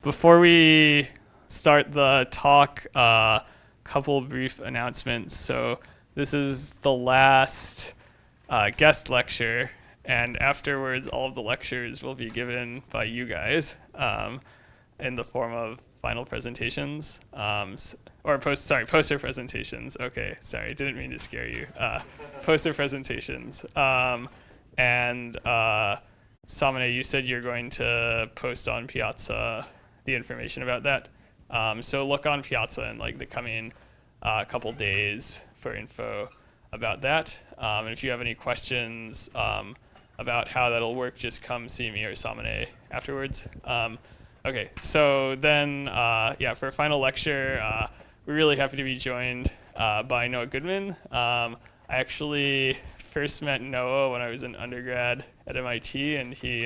Before we start the talk, couple brief announcements. So this is the last guest lecture, and afterwards all of the lectures will be given by you guys in the form of final presentations, poster presentations. Okay, sorry, didn't mean to scare you. Poster presentations. And Samane, you said you're going to post on Piazza the information about that. So look on Piazza in like the coming couple days for info about that. And if you have any questions about how that'll work, just come see me or Samane afterwards. Okay, so then, for a final lecture, we're really happy to be joined by Noah Goodman. I actually first met Noah when I was an undergrad at MIT, and he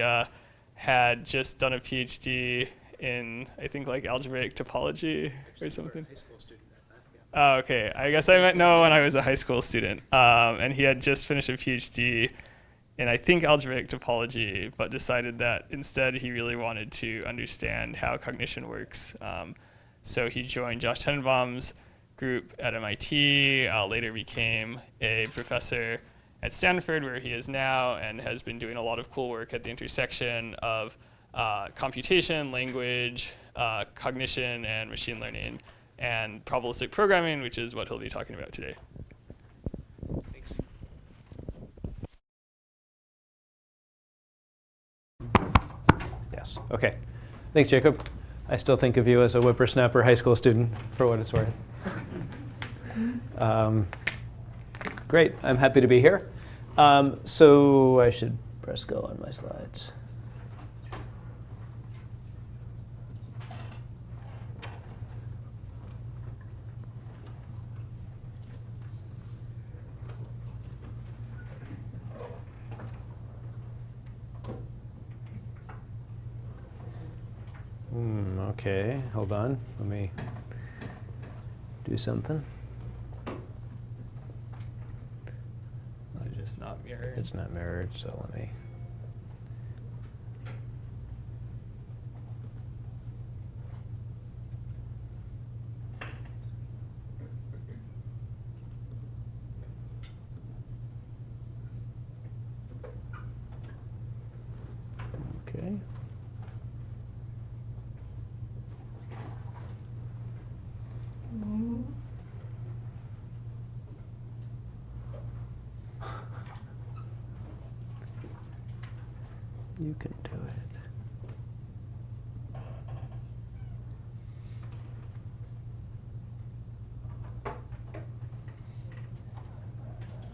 had just done a PhD in, I think, like algebraic topology or something. High school student at that, yeah. Oh, okay. I guess I met Noah when I was a high school student, and he had just finished a PhD in, I think, algebraic topology, but decided that instead he really wanted to understand how cognition works. So he joined Josh Tenenbaum's group at MIT, later became a professor at Stanford, where he is now, and has been doing a lot of cool work at the intersection of computation, language, cognition, and machine learning, and probabilistic programming, which is what he'll be talking about today. Thanks. Yes, okay. Thanks, Jacob. I still think of you as a whippersnapper high school student, for what it's worth. Great, I'm happy to be here. So I should press go on my slides. Okay, hold on. Let me do something. It's just not mirrored. It's not mirrored, so let me. Okay. You can do it.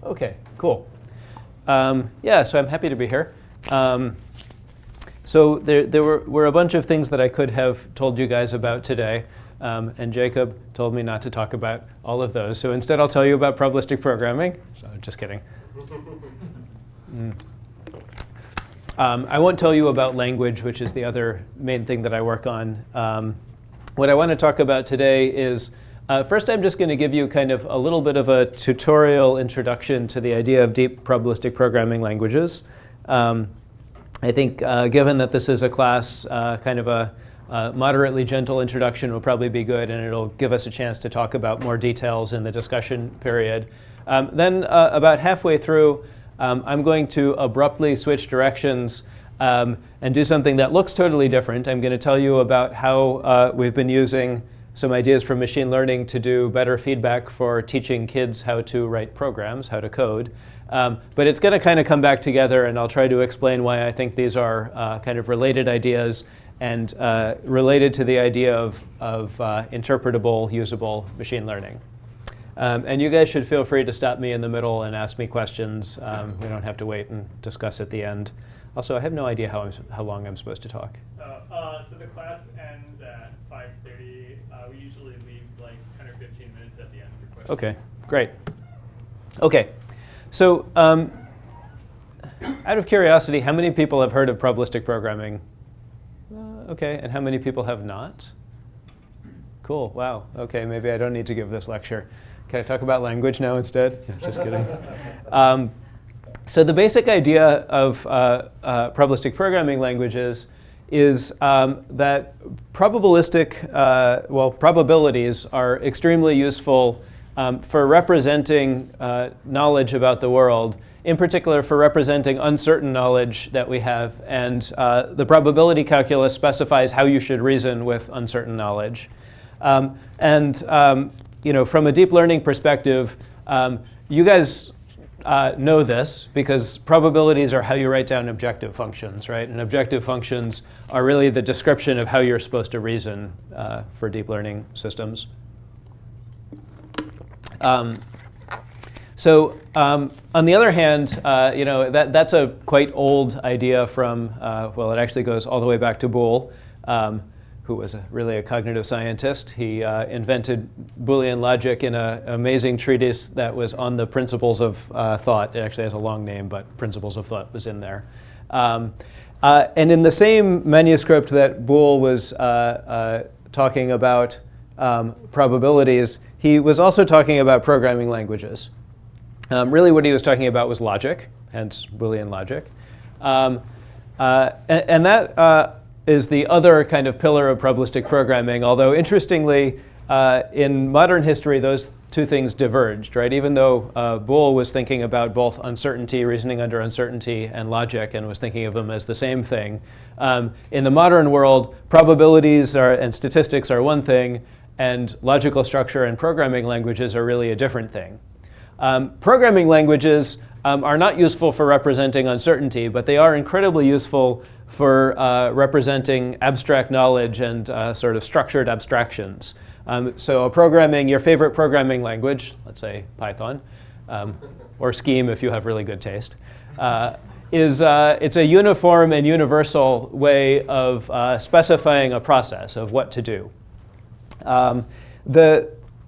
Okay, cool. So I'm happy to be here. So there were a bunch of things that I could have told you guys about today, and Jacob told me not to talk about all of those. So instead I'll tell you about probabilistic programming. So just kidding. I won't tell you about language, which is the other main thing that I work on. What I want to talk about today is, first I'm just going to give you kind of a little bit of a tutorial introduction to the idea of deep probabilistic programming languages. I think given that this is a class, kind of a moderately gentle introduction will probably be good, and it'll give us a chance to talk about more details in the discussion period. Then about halfway through, I'm going to abruptly switch directions and do something that looks totally different. I'm going to tell you about how we've been using some ideas from machine learning to do better feedback for teaching kids how to write programs, how to code. But it's going to kind of come back together, and I'll try to explain why I think these are kind of related ideas and related to the idea of interpretable, usable machine learning. And you guys should feel free to stop me in the middle and ask me questions. We don't have to wait and discuss at the end. Also, I have no idea how long I'm supposed to talk. So the class ends at 5:30. We usually leave like 10 or 15 minutes at the end for questions. Okay, great. Okay, so out of curiosity, how many people have heard of probabilistic programming? Okay, and how many people have not? Cool, wow. Okay, maybe I don't need to give this lecture. Can I talk about language now instead? Just kidding. So the basic idea of probabilistic programming languages is that probabilities are extremely useful for representing knowledge about the world, in particular for representing uncertain knowledge that we have. And the probability calculus specifies how you should reason with uncertain knowledge. From a deep learning perspective, you guys know this because probabilities are how you write down objective functions, right? And objective functions are really the description of how you're supposed to reason for deep learning systems. On the other hand, that's a quite old idea from, it actually goes all the way back to Boole, who was really a cognitive scientist. He invented Boolean logic in an amazing treatise that was on the principles of thought. It actually has a long name, but principles of thought was in there. And in the same manuscript that Boole was talking about probabilities, he was also talking about programming languages. Really what he was talking about was logic, hence Boolean logic. And that is the other kind of pillar of probabilistic programming, although interestingly, in modern history, those two things diverged, right? Even though Boole was thinking about both uncertainty, reasoning under uncertainty, and logic, and was thinking of them as the same thing, in the modern world, probabilities and statistics are one thing, and logical structure and programming languages are really a different thing. Programming languages are not useful for representing uncertainty, but they are incredibly useful for representing abstract knowledge and sort of structured abstractions. So your favorite programming language, let's say Python, or Scheme if you have really good taste, it's a uniform and universal way of specifying a process of what to do.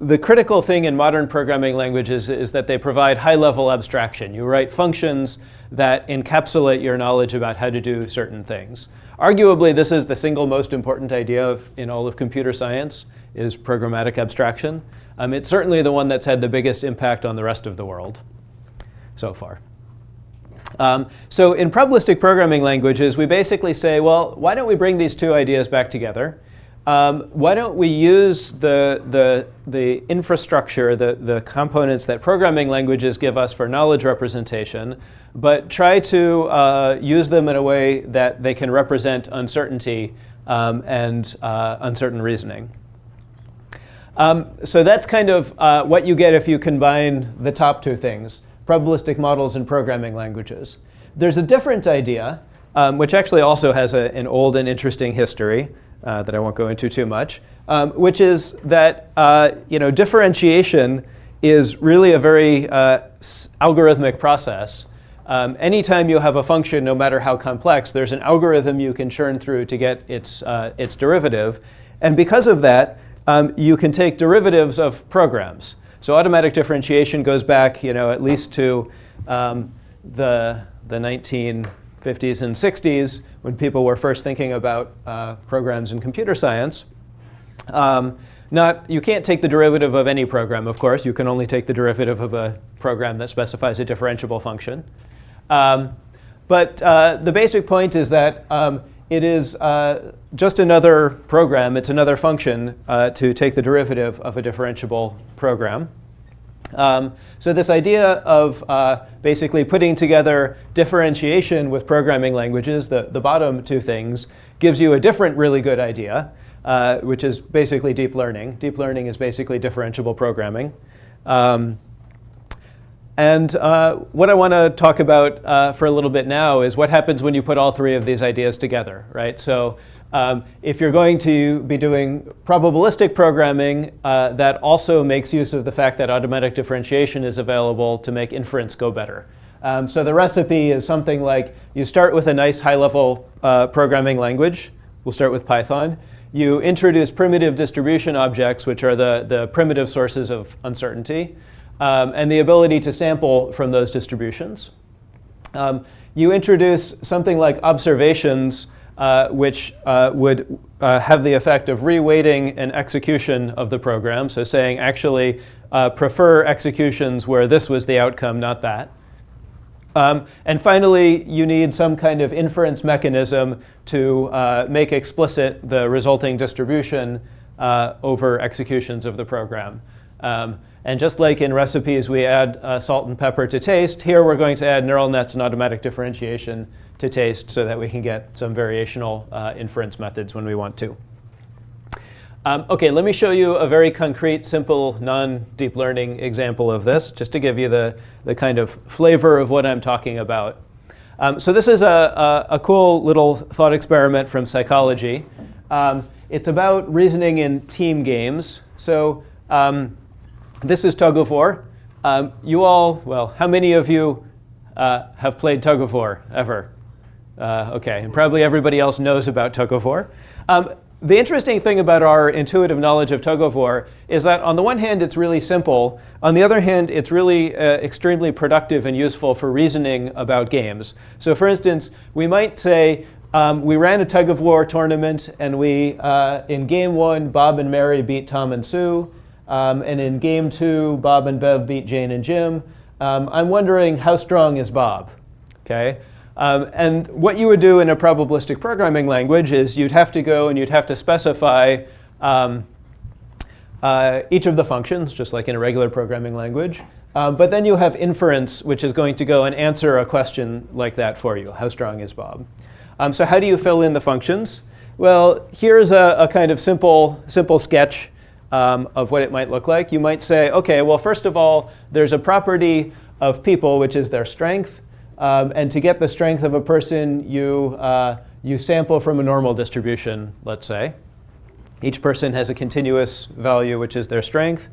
The critical thing in modern programming languages is that they provide high-level abstraction. You write functions that encapsulate your knowledge about how to do certain things. Arguably, this is the single most important idea in all of computer science, is programmatic abstraction. It's certainly the one that's had the biggest impact on the rest of the world so far. So in probabilistic programming languages, we basically say, well, why don't we bring these two ideas back together? Why don't we use the infrastructure, the components that programming languages give us for knowledge representation, but try to use them in a way that they can represent uncertainty and uncertain reasoning. So that's kind of what you get if you combine the top two things, probabilistic models and programming languages. There's a different idea, which actually also has an old and interesting history, that I won't go into too much, which is that differentiation is really a very algorithmic process. Anytime you have a function, no matter how complex, there's an algorithm you can churn through to get its derivative. And because of that, you can take derivatives of programs. So automatic differentiation goes back at least to the 1950s and 60s, when people were first thinking about programs in computer science. You can't take the derivative of any program, of course. You can only take the derivative of a program that specifies a differentiable function. But the basic point is that it is just another program. It's another function to take the derivative of a differentiable program. So this idea of basically putting together differentiation with programming languages, the bottom two things, gives you a different really good idea, which is basically deep learning. Deep learning is basically differentiable programming. And what I want to talk about for a little bit now is what happens when you put all three of these ideas together, right? So if you're going to be doing probabilistic programming, that also makes use of the fact that automatic differentiation is available to make inference go better. So the recipe is something like you start with a nice high-level programming language. We'll start with Python. You introduce primitive distribution objects, which are the primitive sources of uncertainty, and the ability to sample from those distributions. You introduce something like observations, which would have the effect of reweighting an execution of the program, so saying actually prefer executions where this was the outcome, not that. And finally, you need some kind of inference mechanism to make explicit the resulting distribution over executions of the program. And just like in recipes, we add salt and pepper to taste, here we're going to add neural nets and automatic differentiation to taste so that we can get some variational inference methods when we want to. OK, let me show you a very concrete, simple, non-deep learning example of this, just to give you the kind of flavor of what I'm talking about. So this is a cool little thought experiment from psychology. It's about reasoning in team games. So this is tug of war. You all, well, how many of you have played tug of war ever? OK, and probably everybody else knows about tug of war. The interesting thing about our intuitive knowledge of tug of war is that on the one hand, it's really simple. On the other hand, it's really extremely productive and useful for reasoning about games. So for instance, we might say, we ran a tug of war tournament, and we, in game 1, Bob and Mary beat Tom and Sue. And in game 2, Bob and Bev beat Jane and Jim. I'm wondering, how strong is Bob? Okay. And what you would do in a probabilistic programming language is you'd have to go and you'd have to specify each of the functions, just like in a regular programming language. But then you have inference, which is going to go and answer a question like that for you. How strong is Bob? So how do you fill in the functions? Well, here's a kind of simple sketch of what it might look like. You might say, OK, well, first of all, there's a property of people, which is their strength. And to get the strength of a person, you sample from a normal distribution, let's say. Each person has a continuous value, which is their strength.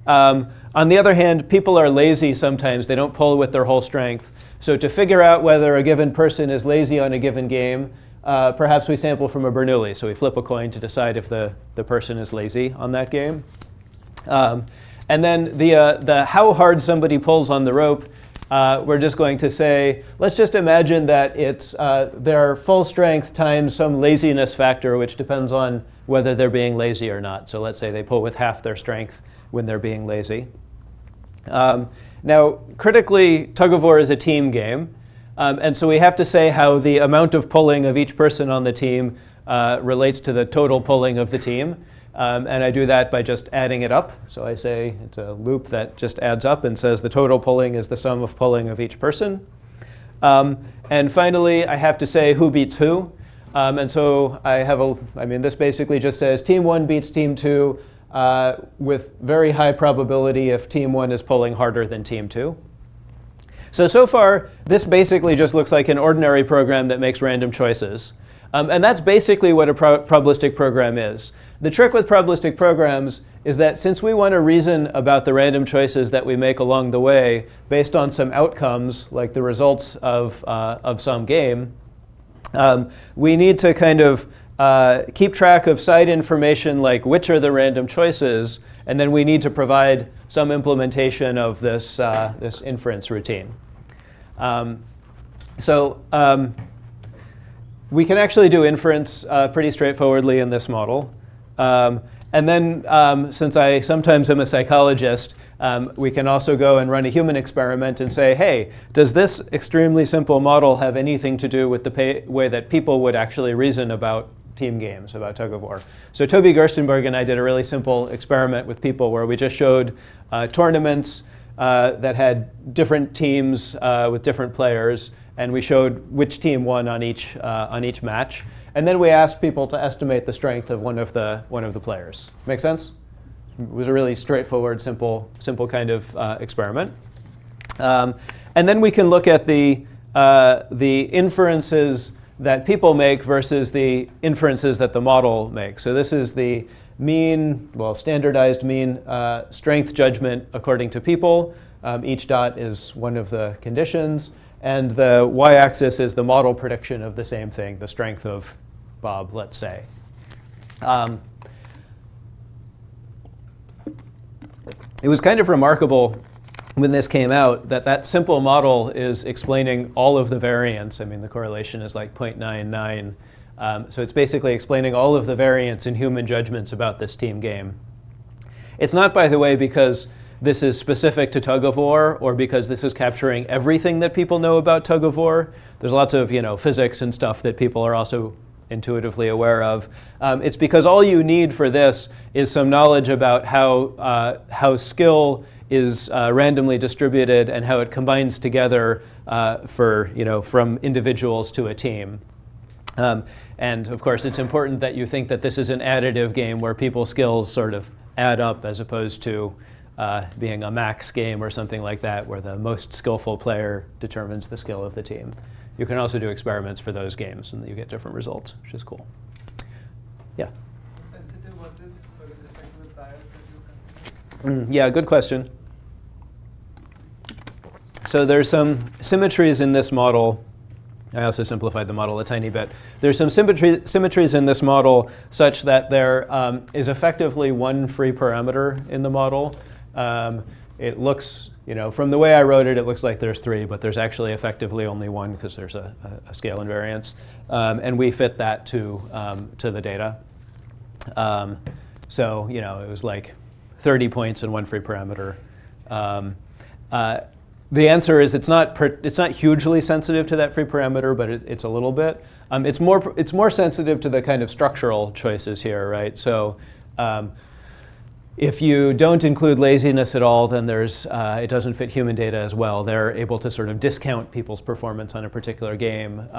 On the other hand, people are lazy sometimes. They don't pull with their whole strength. So to figure out whether a given person is lazy on a given game, perhaps we sample from a Bernoulli. So we flip a coin to decide if the person is lazy on that game. And then the how hard somebody pulls on the rope, we're just going to say, let's just imagine that it's their full strength times some laziness factor, which depends on whether they're being lazy or not. So let's say they pull with half their strength when they're being lazy. Now, critically, tug of war is a team game. And so we have to say how the amount of pulling of each person on the team relates to the total pulling of the team. And I do that by just adding it up. So I say it's a loop that just adds up and says the total pulling is the sum of pulling of each person. And finally, I have to say who beats who. And so I have this basically just says team 1 beats team 2 with very high probability if team 1 is pulling harder than team 2. So far, this basically just looks like an ordinary program that makes random choices. And that's basically what a probabilistic program is. The trick with probabilistic programs is that since we want to reason about the random choices that we make along the way based on some outcomes, like the results of some game, we need to kind of keep track of side information like which are the random choices, and then we need to provide some implementation of this inference routine. We can actually do inference pretty straightforwardly in this model. And then since I sometimes am a psychologist, we can also go and run a human experiment and say, hey, does this extremely simple model have anything to do with the way that people would actually reason about team games, about tug of war? So Toby Gerstenberg and I did a really simple experiment with people where we just showed tournaments that had different teams with different players, and we showed which team won on each match. And then we asked people to estimate the strength of one of the players. Make sense? It was a really straightforward, simple kind of experiment. And then we can look at the inferences that people make versus the inferences that the model makes. So this is the mean, standardized mean strength judgment according to people. Each dot is one of the conditions. And the y-axis is the model prediction of the same thing, the strength of Bob, let's say. It was kind of remarkable when this came out that simple model is explaining all of the variance. I mean, the correlation is like 0.99. So it's basically explaining all of the variance in human judgments about this team game. It's not, by the way, because this is specific to tug of war or because this is capturing everything that people know about tug of war. There's lots of physics and stuff that people are also intuitively aware of. It's because all you need for this is some knowledge about how skill is randomly distributed and how it combines together from individuals to a team. And of course, it's important that you think that this is an additive game where people's skills sort of add up as opposed to being a max game or something like that where the most skillful player determines the skill of the team. You can also do experiments for those games and you get different results, which is cool. Yeah? How sensitive was this with respect to the trials that you considered? Yeah, good question. So there's some symmetries in this model. I also simplified the model a tiny bit. There's some symmetries in this model such that there is effectively one free parameter in the model. It looks, from the way I wrote it, it looks like there's three, but there's actually effectively only one because there's a scale invariance. And we fit that to the data. So, it was like 30 points and one free parameter. The answer is it's not hugely sensitive to that free parameter, but it's a little bit. It's more sensitive to the kind of structural choices here, right? So if you don't include laziness at all, then it doesn't fit human data as well. They're able to sort of discount people's performance on a particular game.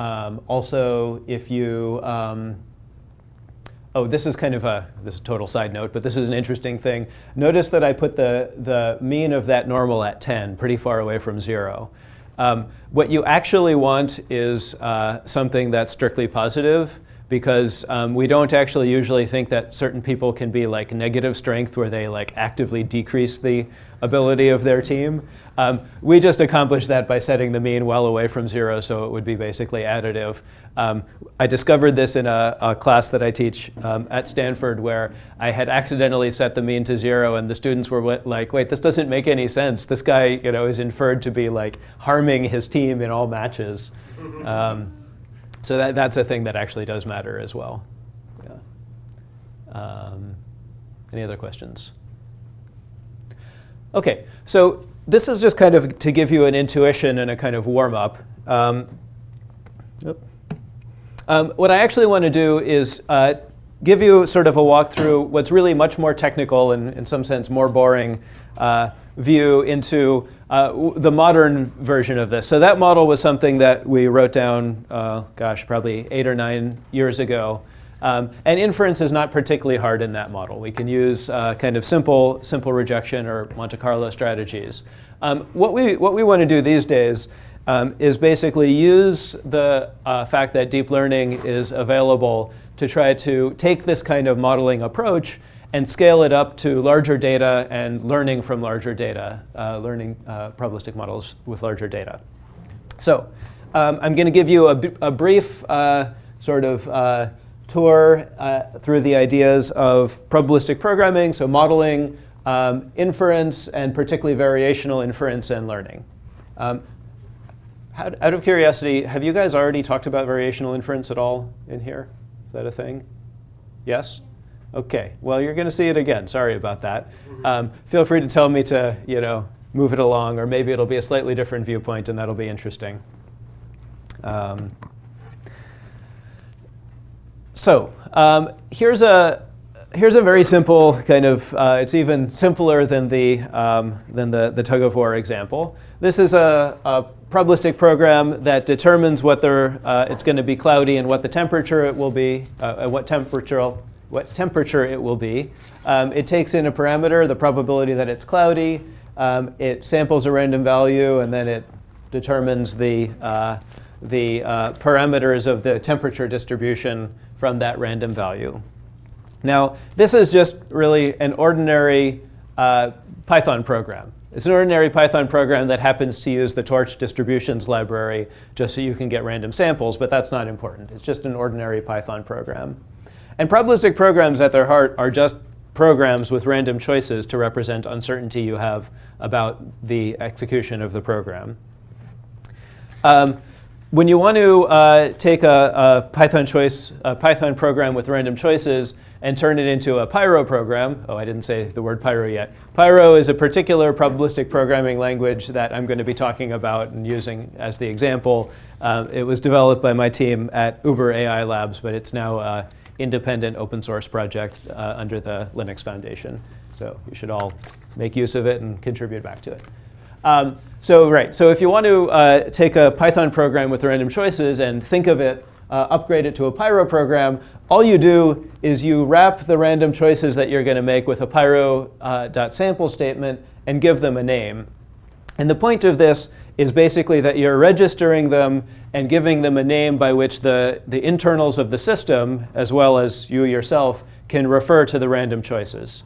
Also, if you this is kind of this is a total side note, but this is an interesting thing. Notice that I put the mean of that normal at 10, pretty far away from 0. What you actually want is something that's strictly positive, because we don't actually usually think that certain people can be like negative strength where they like actively decrease the ability of their team. We just accomplish that by setting the mean well away from 0, so it would be basically additive. I discovered this in a class that I teach at Stanford where I had accidentally set the mean to 0 and the students were like, wait, this doesn't make any sense. This guy is inferred to be like harming his team in all matches. So that's a thing that actually does matter as well. Yeah. Any other questions? OK, so this is just kind of to give you an intuition and a kind of warm-up. What I actually want to do is give you sort of a walkthrough what's really much more technical and in some sense more boring view into the modern version of this. So that model was something that we wrote down, probably 8 or 9 years ago. And inference is not particularly hard in that model. We can use kind of simple rejection or Monte Carlo strategies. What we want to do these days is basically use the fact that deep learning is available to try to take this kind of modeling approach and scale it up to larger data and learning from larger data, learning probabilistic models with larger data. So I'm going to give you a brief sort of tour through the ideas of probabilistic programming, so modeling, inference, and particularly variational inference and learning. Out of curiosity, have you guys already talked about variational inference at all in here? Is that a thing? Yes? OK. Well, you're going to see it again. Sorry about that. Feel free to tell me to move it along, or maybe it'll be a slightly different viewpoint, and that'll be interesting. Here's a very simple kind of. It's even simpler than the tug of war example. This is a probabilistic program that determines whether it's going to be cloudy and what the temperature it will be, what temperature it will be. It takes in a parameter, the probability that it's cloudy. It samples a random value, and then it determines the parameters of the temperature distribution from that random value. Now, this is just really an ordinary Python program. It's an ordinary Python program that happens to use the torch distributions library just so you can get random samples, but that's not important. It's just an ordinary Python program. And probabilistic programs at their heart are just programs with random choices to represent uncertainty you have about the execution of the program. when you want to take a Python program with random choices and turn it into a Pyro program, oh, I didn't say the word Pyro yet. Pyro is a particular probabilistic programming language that I'm going to be talking about and using as the example. It was developed by my team at Uber AI Labs, but it's now an independent open source project under the Linux Foundation. So you should all make use of it and contribute back to it. So if you want to take a Python program with random choices and think of it, upgrade it to a Pyro program, all you do is you wrap the random choices that you're going to make with a pyro.sample statement and give them a name. And the point of this is basically that you're registering them and giving them a name by which the internals of the system, as well as you yourself, can refer to the random choices.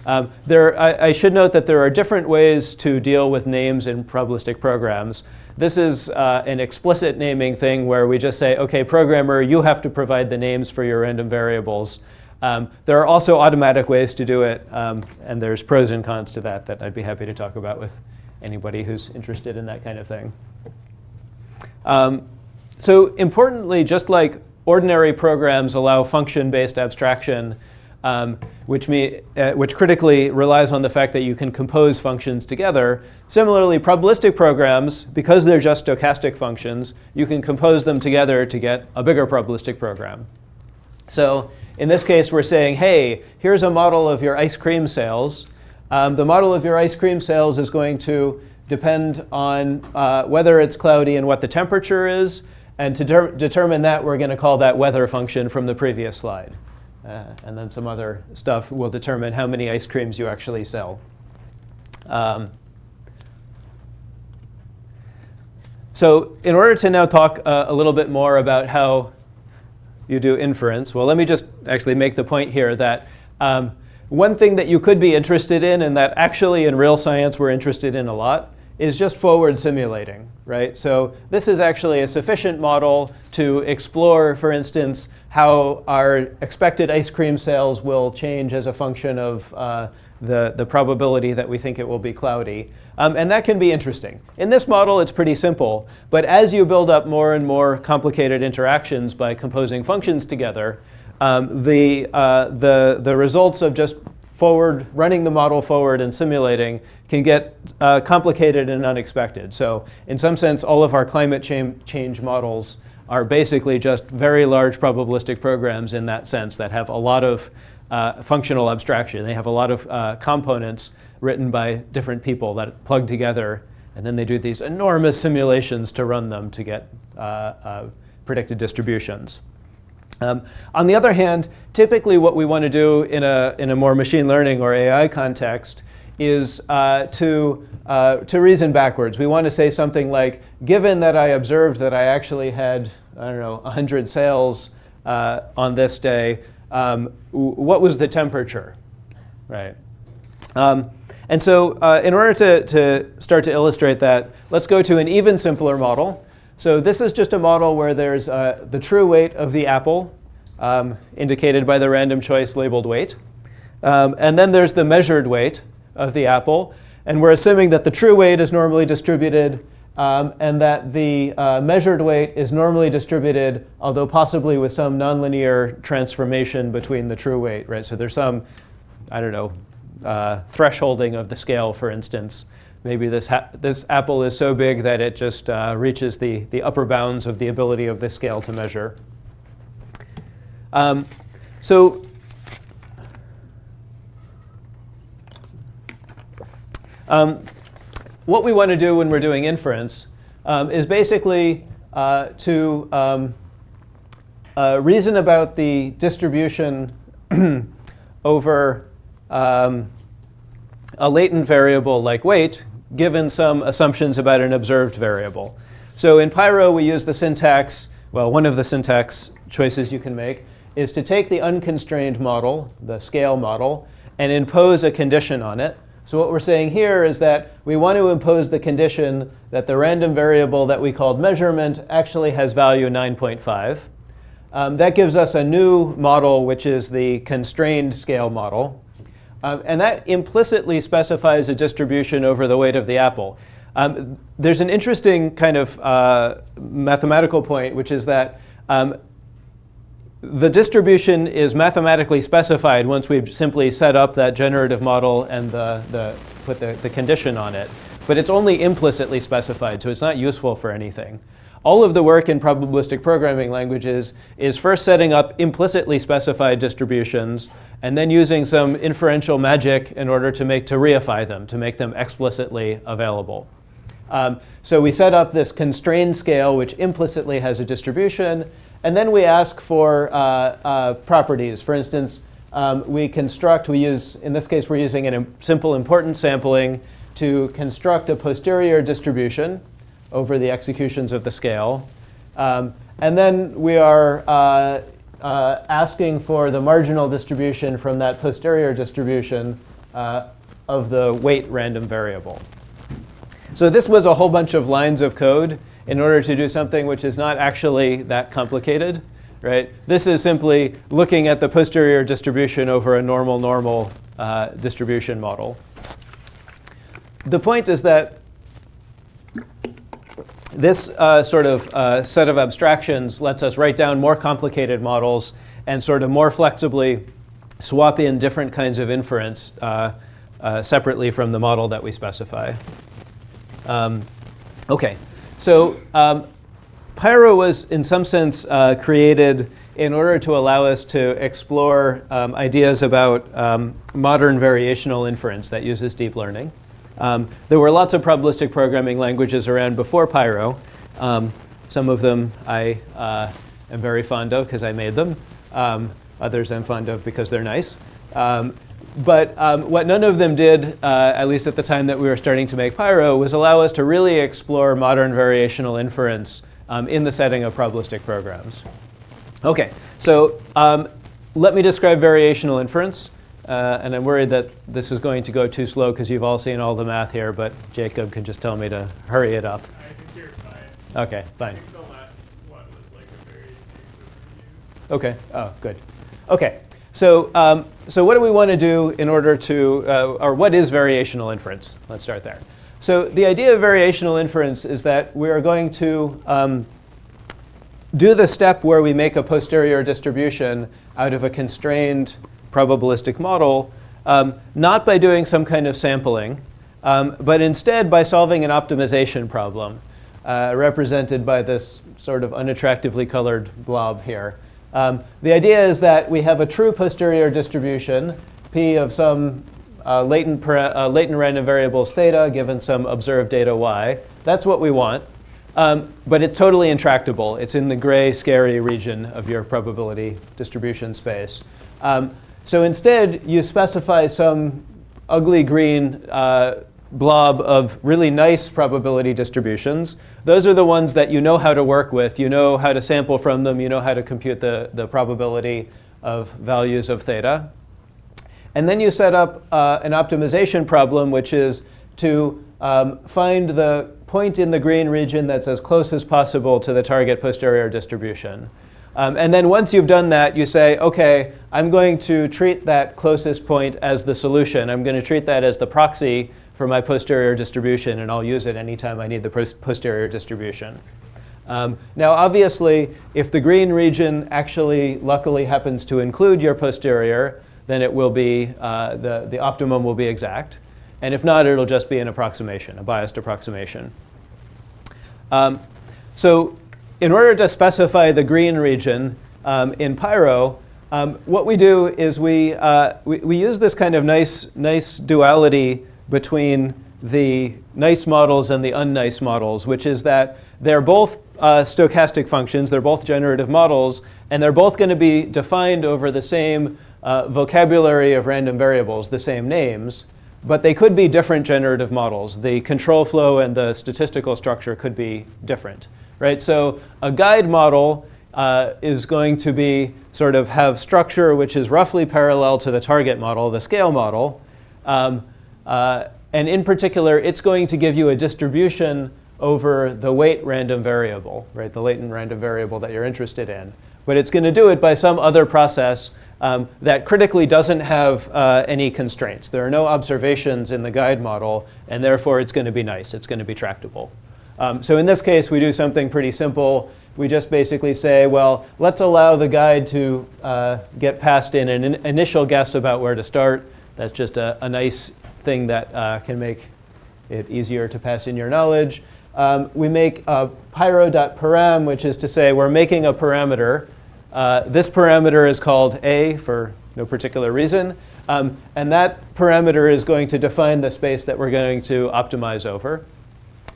I should note that there are different ways to deal with names in probabilistic programs. This is an explicit naming thing where we just say, OK, programmer, you have to provide the names for your random variables. There are also automatic ways to do it, and there's pros and cons to that I'd be happy to talk about with anybody who's interested in that kind of thing. So importantly, just like ordinary programs allow function-based abstraction, which critically relies on the fact that you can compose functions together. Similarly, probabilistic programs, because they're just stochastic functions, you can compose them together to get a bigger probabilistic program. So in this case, we're saying, hey, here's a model of your ice cream sales. The model of your ice cream sales is going to depend on whether it's cloudy and what the temperature is. And to determine that, we're going to call that weather function from the previous slide. And then some other stuff will determine how many ice creams you actually sell. So in order to now talk a little bit more about how you do inference, well, let me just actually make the point here that one thing that you could be interested in, and that actually in real science we're interested in a lot, is just forward simulating, right? So this is actually a sufficient model to explore, for instance, how our expected ice cream sales will change as a function of the probability that we think it will be cloudy. And that can be interesting. In this model, it's pretty simple. But as you build up more and more complicated interactions by composing functions together, the results of just running the model forward and simulating can get complicated and unexpected. So in some sense, all of our climate change models are basically just very large probabilistic programs in that sense that have a lot of functional abstraction. They have a lot of components written by different people that plug together, and then they do these enormous simulations to run them to get predicted distributions. On the other hand, typically what we want to do in a more machine learning or AI context is to reason backwards. We want to say something like, given that I observed that I actually had, 100 sales on this day, what was the temperature, right? And so in order to start to illustrate that, let's go to an even simpler model. So this is just a model where there's the true weight of the apple, indicated by the random choice labeled weight. And then there's the measured weight of the apple. And we're assuming that the true weight is normally distributed and that the measured weight is normally distributed, although possibly with some nonlinear transformation between the true weight, right? So there's some, thresholding of the scale, for instance. Maybe this apple is so big that it just reaches the upper bounds of the ability of this scale to measure. What we want to do when we're doing inference is basically to reason about the distribution over a latent variable like weight, given some assumptions about an observed variable. So in Pyro, we use the syntax, well, one of the syntax choices you can make is to take the unconstrained model, the scale model, and impose a condition on it. So what we're saying here is that we want to impose the condition that the random variable that we called measurement actually has value 9.5. That gives us a new model, which is the constrained scale model. And that implicitly specifies a distribution over the weight of the apple. There's an interesting kind of mathematical point, which is that the distribution is mathematically specified once we've simply set up that generative model and put the condition on it. But it's only implicitly specified, so it's not useful for anything. All of the work in probabilistic programming languages is first setting up implicitly specified distributions and then using some inferential magic in order to reify them, to make them explicitly available. So we set up this constrained scale, which implicitly has a distribution, and then we ask for properties. For instance, we use, in this case, we're using a simple importance sampling to construct a posterior distribution over the executions of the scale. And then we are asking for the marginal distribution from that posterior distribution of the weight random variable. So this was a whole bunch of lines of code in order to do something which is not actually that complicated, right? This is simply looking at the posterior distribution over a normal distribution model. The point is that this sort of set of abstractions lets us write down more complicated models and sort of more flexibly swap in different kinds of inference separately from the model that we specify. OK, so Pyro was, in some sense, created in order to allow us to explore ideas about modern variational inference that uses deep learning. There were lots of probabilistic programming languages around before Pyro. Some of them I am very fond of because I made them. Others I'm fond of because they're nice. But what none of them did, at least at the time that we were starting to make Pyro, was allow us to really explore modern variational inference in the setting of probabilistic programs. OK, so let me describe variational inference. And I'm worried that this is going to go too slow because you've all seen all the math here, but Jacob can just tell me to hurry it up. I think you're fine. OK, fine. I think the last one was like a very big overview. OK, oh, good. OK, so so what do we want to do in order to, or what is variational inference? Let's start there. So the idea of variational inference is that we are going to do the step where we make a posterior distribution out of a constrained probabilistic model, not by doing some kind of sampling, but instead by solving an optimization problem, represented by this sort of unattractively colored blob here. The idea is that we have a true posterior distribution, p of some latent random variables theta given some observed data y. That's what we want. But it's totally intractable. It's in the gray, scary region of your probability distribution space. So instead, you specify some ugly green blob of really nice probability distributions. Those are the ones that you know how to work with. You know how to sample from them. You know how to compute the probability of values of theta. And then you set up an optimization problem, which is to find the point in the green region that's as close as possible to the target posterior distribution. And then once you've done that, you say, OK, I'm going to treat that closest point as the solution. I'm going to treat that as the proxy for my posterior distribution, and I'll use it anytime I need the posterior distribution. Now, obviously, if the green region actually luckily happens to include your posterior, then it will be the optimum will be exact. And if not, it'll just be an approximation, a biased approximation. So in order to specify the green region in Pyro, what we do is we use this kind of nice duality between the nice models and the unnice models, which is that they're both stochastic functions, they're both generative models, and they're both going to be defined over the same vocabulary of random variables, the same names. But they could be different generative models. The control flow and the statistical structure could be different, right? So a guide model is going to be sort of have structure which is roughly parallel to the target model, the scale model. And in particular, it's going to give you a distribution over the weight random variable, right? The latent random variable that you're interested in. But it's going to do it by some other process that critically doesn't have any constraints. There are no observations in the guide model, and therefore it's going to be nice. It's going to be tractable. So in this case, we do something pretty simple. We just basically say, well, let's allow the guide to get passed in an initial guess about where to start. That's just a nice thing that can make it easier to pass in your knowledge. We make pyro.param, which is to say we're making a parameter. This parameter is called A for no particular reason. And that parameter is going to define the space that we're going to optimize over.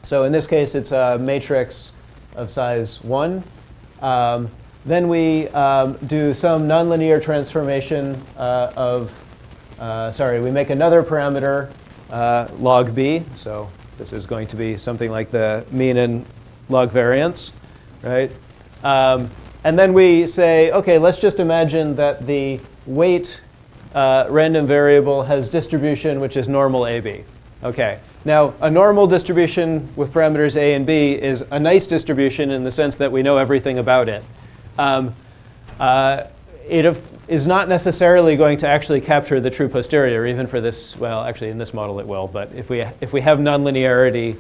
So in this case, it's a matrix of size 1. Then we do some nonlinear transformation we make another parameter, log b. So this is going to be something like the mean and log variance, right? And then we say, OK, let's just imagine that the weight random variable has distribution which is normal AB. OK. Now, a normal distribution with parameters A and B is a nice distribution in the sense that we know everything about it. It is not necessarily going to actually capture the true posterior, even for this. Well, actually, in this model it will. But if we have nonlinearity,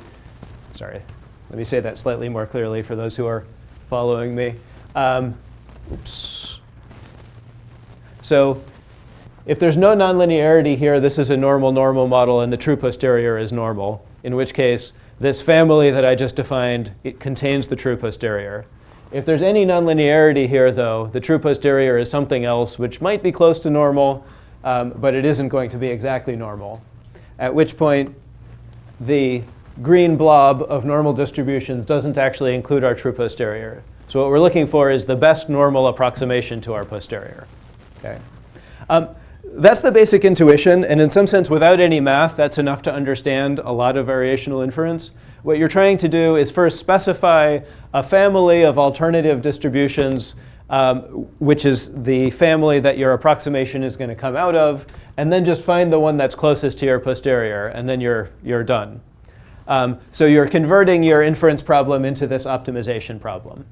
sorry, let me say that slightly more clearly for those who are following me. Oops. So if there's no nonlinearity here, this is a normal model, and the true posterior is normal, in which case this family that I just defined, it contains the true posterior. If there's any nonlinearity here, though, the true posterior is something else, which might be close to normal, but it isn't going to be exactly normal, at which point the green blob of normal distributions doesn't actually include our true posterior. So what we're looking for is the best normal approximation to our posterior. Okay. That's the basic intuition, and in some sense, without any math, that's enough to understand a lot of variational inference. What you're trying to do is first specify a family of alternative distributions, which is the family that your approximation is going to come out of, and then just find the one that's closest to your posterior, and then you're done. So you're converting your inference problem into this optimization problem.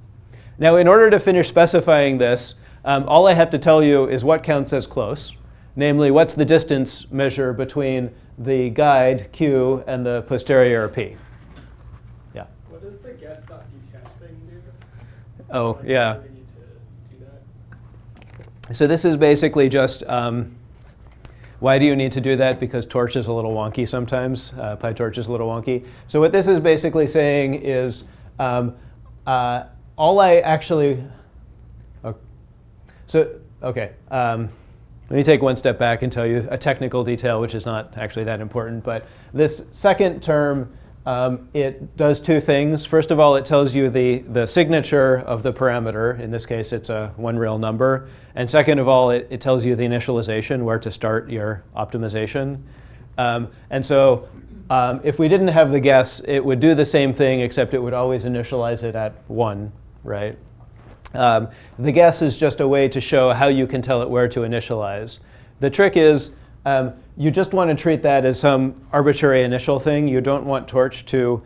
Now, in order to finish specifying this, all I have to tell you is what counts as close. Namely, what's the distance measure between the guide Q and the posterior P? Yeah. What does the guess.detach thing do? Oh, yeah. Do we need to do that? So this is basically just, why do you need to do that? Because torch is a little wonky sometimes. PyTorch is a little wonky. So what this is basically saying is all I actually, OK. Let me take one step back and tell you a technical detail, which is not actually that important. But this second term, it does two things. First of all, it tells you the signature of the parameter. In this case, it's a one real number. And second of all, it tells you the initialization, where to start your optimization. And so if we didn't have the guess, it would do the same thing, except it would always initialize it at 1, right? The guess is just a way to show how you can tell it where to initialize. The trick is you just want to treat that as some arbitrary initial thing. You don't want torch to,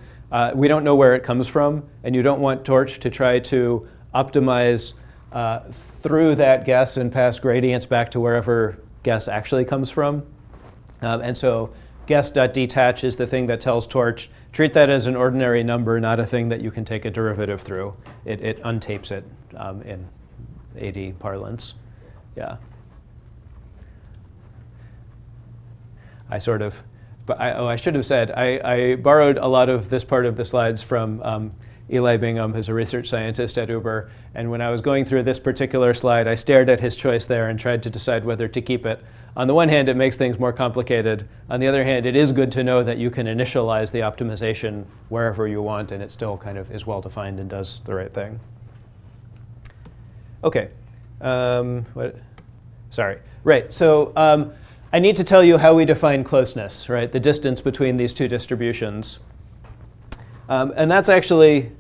we don't know where it comes from, and you don't want torch to try to optimize through that guess and pass gradients back to wherever guess actually comes from. And so guess.detach is the thing that tells torch, treat that as an ordinary number, not a thing that you can take a derivative through. It untapes it in AD parlance. Yeah. I should have said, I borrowed a lot of this part of the slides from Eli Bingham, who's a research scientist at Uber. And when I was going through this particular slide, I stared at his choice there and tried to decide whether to keep it. On the one hand, it makes things more complicated. On the other hand, it is good to know that you can initialize the optimization wherever you want, and it still kind of is well-defined and does the right thing. OK. Sorry. Right. So I need to tell you how we define closeness, right? The distance between these two distributions. And that's actually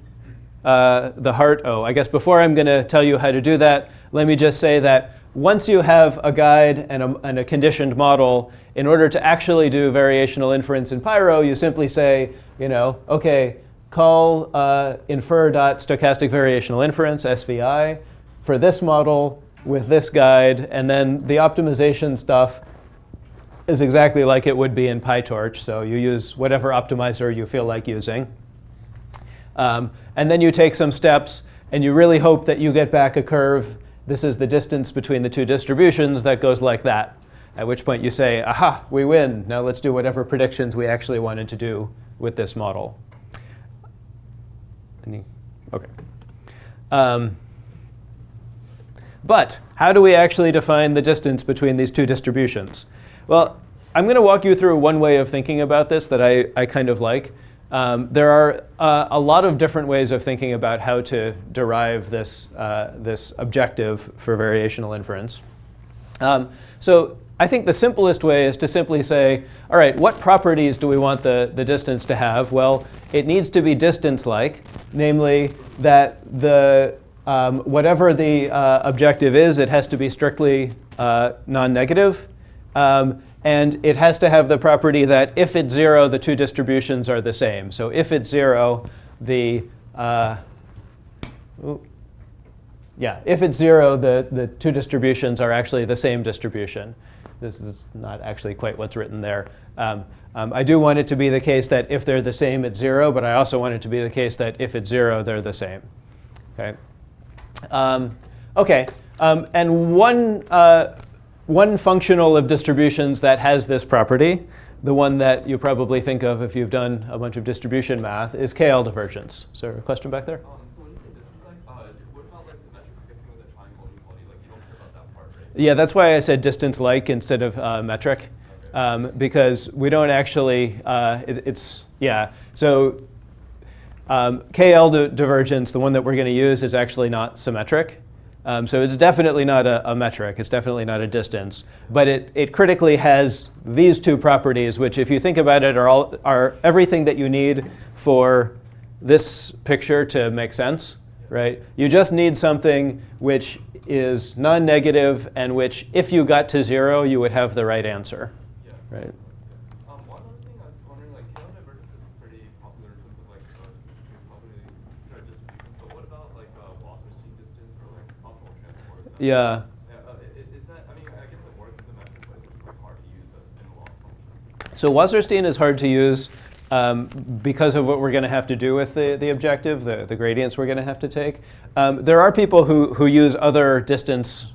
the heart. Oh, I guess before I'm going to tell you how to do that, let me just say that once you have a guide and a conditioned model, in order to actually do variational inference in Pyro, you simply say, OK, call infer.stochastic variational inference, SVI. For this model, with this guide, and then the optimization stuff is exactly like it would be in PyTorch. So you use whatever optimizer you feel like using. And then you take some steps, and you really hope that you get back a curve. This is the distance between the two distributions that goes like that, at which point you say, aha, we win. Now let's do whatever predictions we actually wanted to do with this model. OK. But how do we actually define the distance between these two distributions? Well, I'm going to walk you through one way of thinking about this that I kind of like. There are a lot of different ways of thinking about how to derive this, this objective for variational inference. So I think the simplest way is to simply say, all right, what properties do we want the distance to have? Well, it needs to be distance-like, namely that the whatever the objective is, it has to be strictly non-negative. And it has to have the property that if it's 0, the two distributions are the same. So if it's 0, the if it's 0, the two distributions are actually the same distribution. This is not actually quite what's written there. I do want it to be the case that if they're the same, it's 0, but I also want it to be the case that if it's 0, they're the same. Okay. And one functional of distributions that has this property, the one that you probably think of if you've done a bunch of distribution math, is KL divergence. Is there a question back there? So when you say distance-like, what about like the metric spacing with the triangle equality? Like you don't care about that part, right? Yeah, that's why I said distance-like instead of metric, because we don't actually. So KL divergence, the one that we're going to use, is actually not symmetric. So it's definitely not a metric. It's definitely not a distance. But it critically has these two properties, which, if you think about it, are everything that you need for this picture to make sense, right? You just need something which is non-negative and which, if you got to 0, you would have the right answer, right? One other thing I was wondering, like KL divergence is pretty popular in terms of like probability distributions. But what about like Wasserstein distance or like optimal transport? Yeah. Is that? I mean, I guess it works as a metric, but it's just like hard to use as in the loss function. So Wasserstein is hard to use because of what we're going to have to do with the objective, the gradients we're going to have to take. There are people who use other distance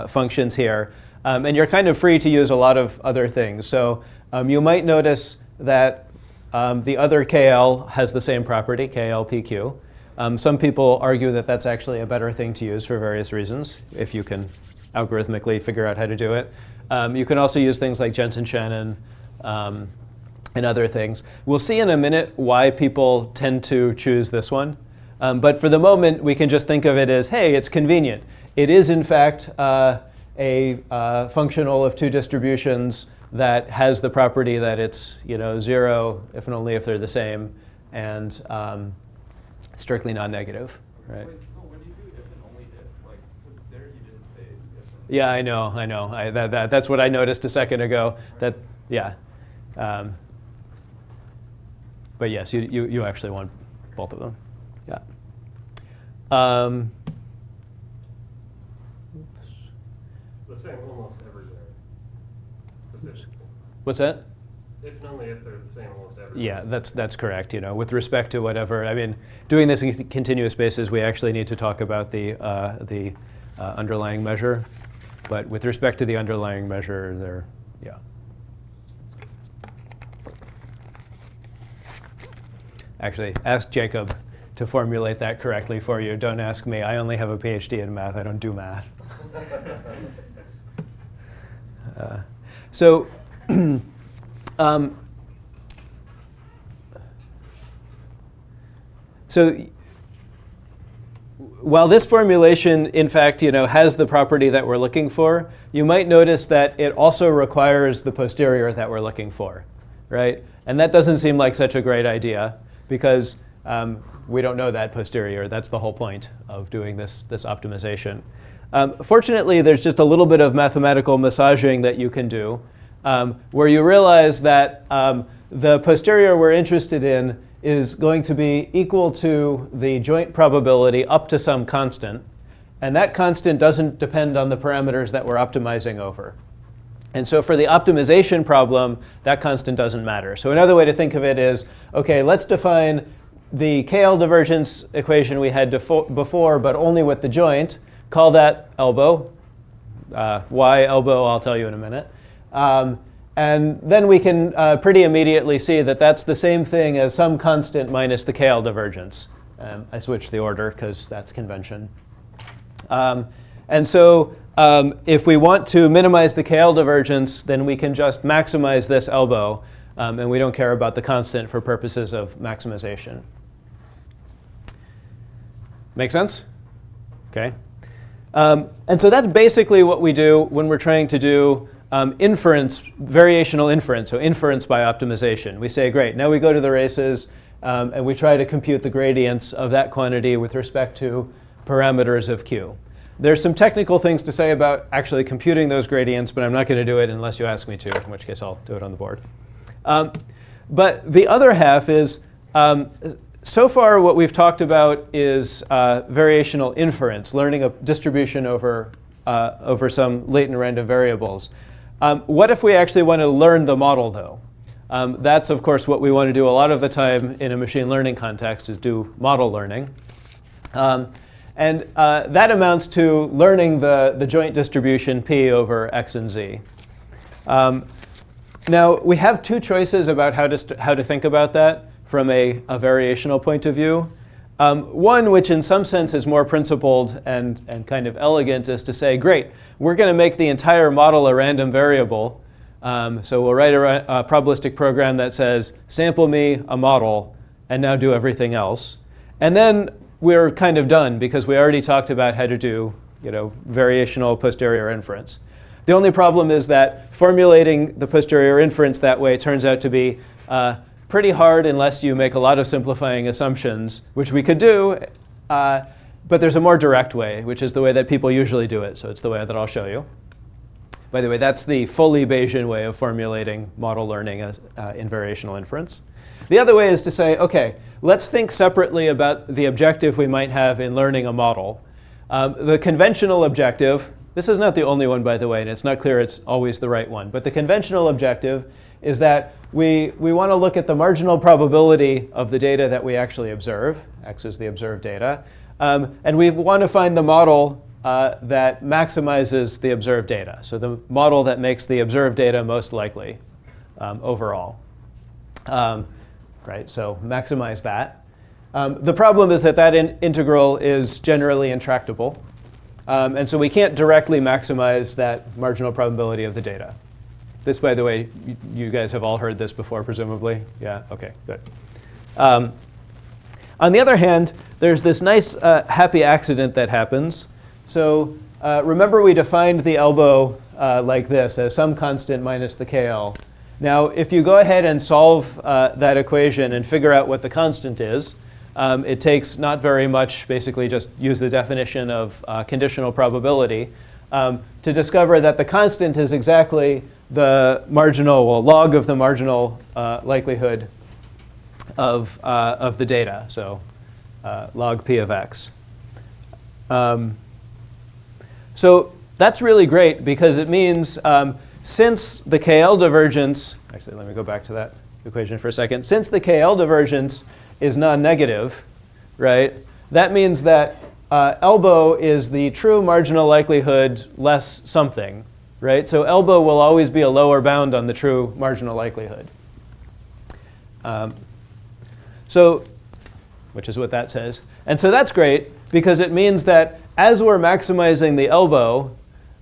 functions here. And you're kind of free to use a lot of other things. So you might notice that the other KL has the same property, KLPQ. Some people argue that that's actually a better thing to use for various reasons, if you can algorithmically figure out how to do it. You can also use things like Jensen-Shannon and other things. We'll see in a minute why people tend to choose this one. But for the moment, we can just think of it as, hey, it's convenient. It is, in fact, a functional of two distributions that has the property that it's 0 if and only if they're the same, and strictly non-negative, right? Wait, so when you do if and only if, like, because there you didn't say if and Yeah, I know. That's what I noticed a second ago. That, yeah. But yes, you actually want both of them. Yeah. The same almost everywhere, specifically. What's that? If and only if they're the same almost everywhere. Yeah, that's correct. With respect to whatever, I mean, doing this in continuous spaces, we actually need to talk about the underlying measure. But with respect to the underlying measure, they're, yeah. Actually, ask Jacob to formulate that correctly for you. Don't ask me. I only have a PhD in math. I don't do math. So while this formulation, in fact, has the property that we're looking for, you might notice that it also requires the posterior that we're looking for, right? And that doesn't seem like such a great idea because we don't know that posterior. That's the whole point of doing this optimization. Fortunately, there's just a little bit of mathematical massaging that you can do where you realize that the posterior we're interested in is going to be equal to the joint probability up to some constant. And that constant doesn't depend on the parameters that we're optimizing over. And so for the optimization problem, that constant doesn't matter. So another way to think of it is, OK, let's define the KL divergence equation we had before, but only with the joint. Call that elbow. Why elbow, I'll tell you in a minute. And then we can pretty immediately see that that's the same thing as some constant minus the KL divergence. I switched the order because that's convention. And so if we want to minimize the KL divergence, then we can just maximize this elbow. And we don't care about the constant for purposes of maximization. Make sense? OK. And so that's basically what we do when we're trying to do inference, variational inference, so inference by optimization. We say, great, now we go to the races, and we try to compute the gradients of that quantity with respect to parameters of Q. There's some technical things to say about actually computing those gradients, but I'm not going to do it unless you ask me to, in which case I'll do it on the board. But the other half is, so far what we've talked about is variational inference, learning a distribution over some latent random variables. What if we actually want to learn the model, though? That's, of course, what we want to do a lot of the time in a machine learning context, is do model learning. And that amounts to learning the joint distribution P over X and Z. Now, we have two choices about how to think about that from a variational point of view. One, which in some sense is more principled and kind of elegant, is to say, great, we're going to make the entire model a random variable. So we'll write a probabilistic program that says, sample me a model, and now do everything else. And then we're kind of done, because we already talked about how to do variational posterior inference. The only problem is that formulating the posterior inference that way turns out to be pretty hard unless you make a lot of simplifying assumptions, which we could do. But there's a more direct way, which is the way that people usually do it. So it's the way that I'll show you. By the way, that's the fully Bayesian way of formulating model learning as, in variational inference. The other way is to say, OK, let's think separately about the objective we might have in learning a model. The conventional objective, this is not the only one, by the way, and it's not clear it's always the right one. But the conventional objective is that we want to look at the marginal probability of the data that we actually observe. X is the observed data. And we want to find the model that maximizes the observed data. So the model that makes the observed data most likely overall. Right, so maximize that. The problem is that integral is generally intractable. And so we can't directly maximize that marginal probability of the data. This, by the way, you guys have all heard this before, presumably. Yeah, OK, good. On the other hand, there's this nice happy accident that happens. So remember we defined the elbow like this, as some constant minus the KL. Now, if you go ahead and solve that equation and figure out what the constant is, it takes not very much, basically just use the definition of conditional probability, to discover that the constant is exactly the marginal, well, log of the marginal likelihood of the data, so log P of X. So that's really great, because it means since the KL divergence, actually let me go back to that equation for a second. Since the KL divergence is non-negative, right, that means that elbow is the true marginal likelihood less something, right? So elbow will always be a lower bound on the true marginal likelihood. Which is what that says. And so that's great, because it means that as we're maximizing the elbow,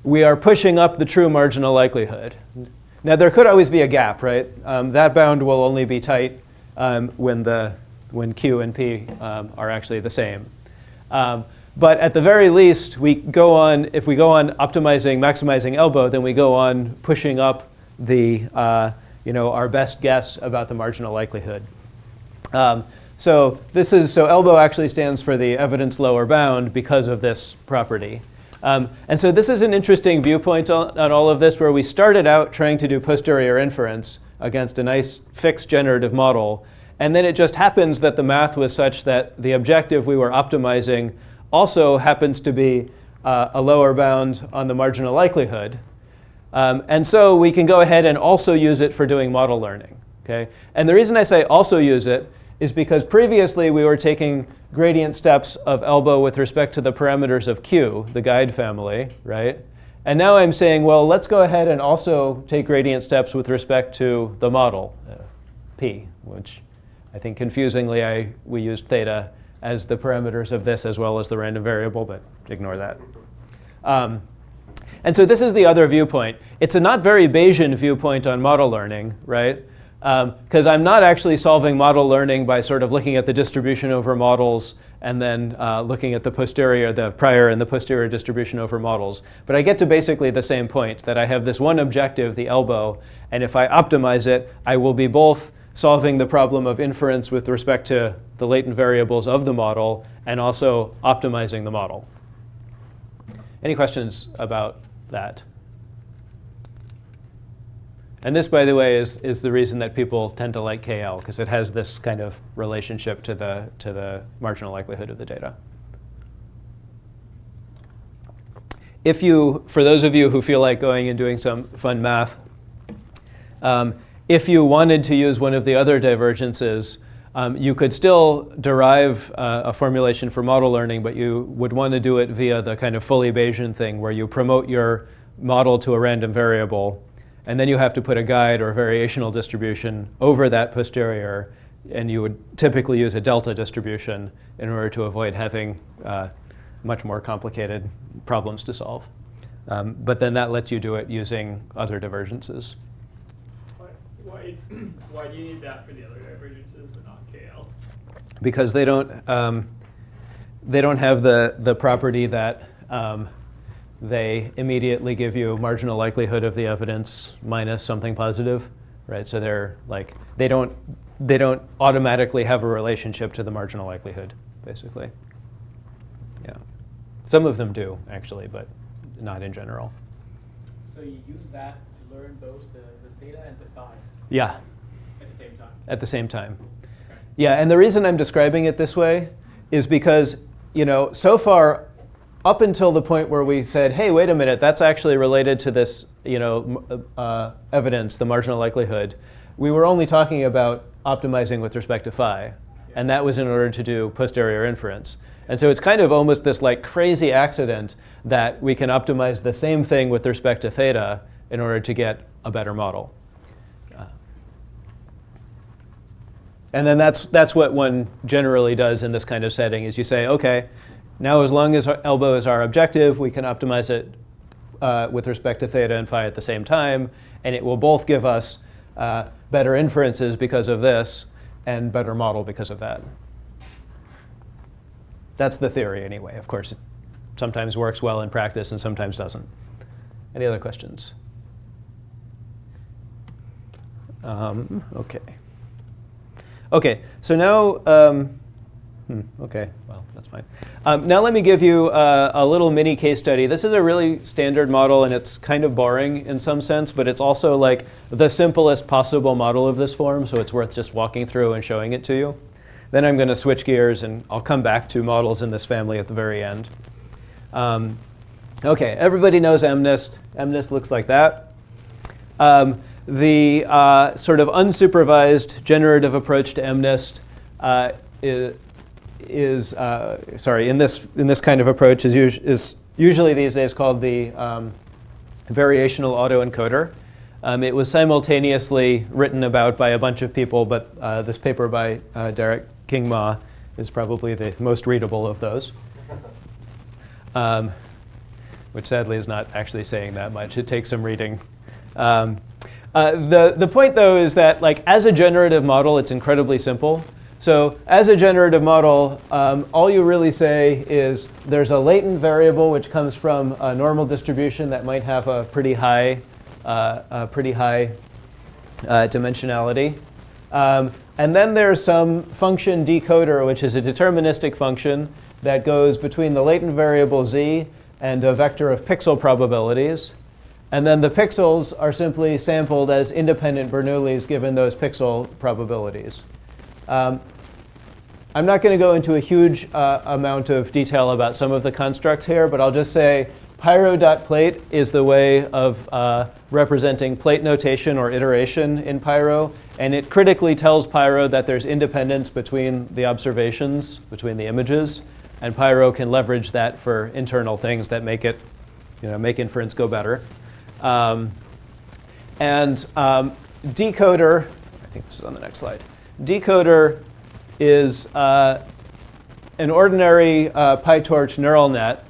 we are pushing up the true marginal likelihood. Now, there could always be a gap, right? That bound will only be tight when Q and P are actually the same. But at the very least, if we go on maximizing elbow, then we go on pushing up the, our best guess about the marginal likelihood. So elbow actually stands for the evidence lower bound because of this property. And so this is an interesting viewpoint on all of this, where we started out trying to do posterior inference against a nice fixed generative model. And then it just happens that the math was such that the objective we were optimizing also happens to be a lower bound on the marginal likelihood. And so we can go ahead and also use it for doing model learning. Okay? And the reason I say also use it is because previously we were taking gradient steps of elbow with respect to the parameters of Q, the guide family, right? And now I'm saying, well, let's go ahead and also take gradient steps with respect to the model, P, which I think confusingly we used theta as the parameters of this as well as the random variable, but ignore that. And so this is the other viewpoint. It's a not very Bayesian viewpoint on model learning, right? Because I'm not actually solving model learning by sort of looking at the distribution over models and then looking at the prior and the posterior distribution over models. But I get to basically the same point, that I have this one objective, the elbow, and if I optimize it, I will be both solving the problem of inference with respect to the latent variables of the model and also optimizing the model. Any questions about that? And this, by the way, is the reason that people tend to like KL, because it has this kind of relationship to the marginal likelihood of the data. If you, for those of you who feel like going and doing some fun math, if you wanted to use one of the other divergences, you could still derive a formulation for model learning, but you would want to do it via the kind of fully Bayesian thing where you promote your model to a random variable, and then you have to put a guide or variational distribution over that posterior, and you would typically use a delta distribution in order to avoid having much more complicated problems to solve. But then that lets you do it using other divergences. Why do you need that for the other divergences but not KL? Because they don't have the property that they immediately give you marginal likelihood of the evidence minus something positive, right? So they're like they don't automatically have a relationship to the marginal likelihood, basically. Yeah, some of them do actually, but not in general. So you use that to learn both the theta and the phi Yeah. at the same time. At the same time. Okay. Yeah, and the reason I'm describing it this way is because, so far, up until the point where we said, hey, wait a minute, that's actually related to this, evidence, the marginal likelihood, we were only talking about optimizing with respect to phi, and that was in order to do posterior inference. And so it's kind of almost this like crazy accident that we can optimize the same thing with respect to theta in order to get a better model. And then that's what one generally does in this kind of setting, is you say, OK, now as long as our elbow is our objective, we can optimize it with respect to theta and phi at the same time. And it will both give us better inferences because of this and better model because of that. That's the theory anyway. Of course, it sometimes works well in practice and sometimes doesn't. Any other questions? OK. OK, so now, OK, well, that's fine. Now let me give you a little mini case study. This is a really standard model, and it's kind of boring in some sense, but it's also like the simplest possible model of this form, so it's worth just walking through and showing it to you. Then I'm going to switch gears, and I'll come back to models in this family at the very end. OK, everybody knows MNIST. MNIST looks like that. The sort of unsupervised generative approach to MNIST in this kind of approach is usually these days called the variational autoencoder. It was simultaneously written about by a bunch of people, but this paper by Derek King-Ma is probably the most readable of those, which sadly is not actually saying that much. It takes some reading. The point, though, is that as a generative model, it's incredibly simple. So as a generative model, all you really say is there's a latent variable which comes from a normal distribution that might have a pretty high dimensionality. And then there's some function decoder, which is a deterministic function that goes between the latent variable z and a vector of pixel probabilities. And then the pixels are simply sampled as independent Bernoullis given those pixel probabilities. I'm not going to go into a huge amount of detail about some of the constructs here, but I'll just say pyro.plate is the way of representing plate notation or iteration in Pyro. And it critically tells Pyro that there's independence between the observations, between the images. And Pyro can leverage that for internal things that make it, make inference go better. Decoder, I think this is on the next slide. Decoder is an ordinary PyTorch neural net.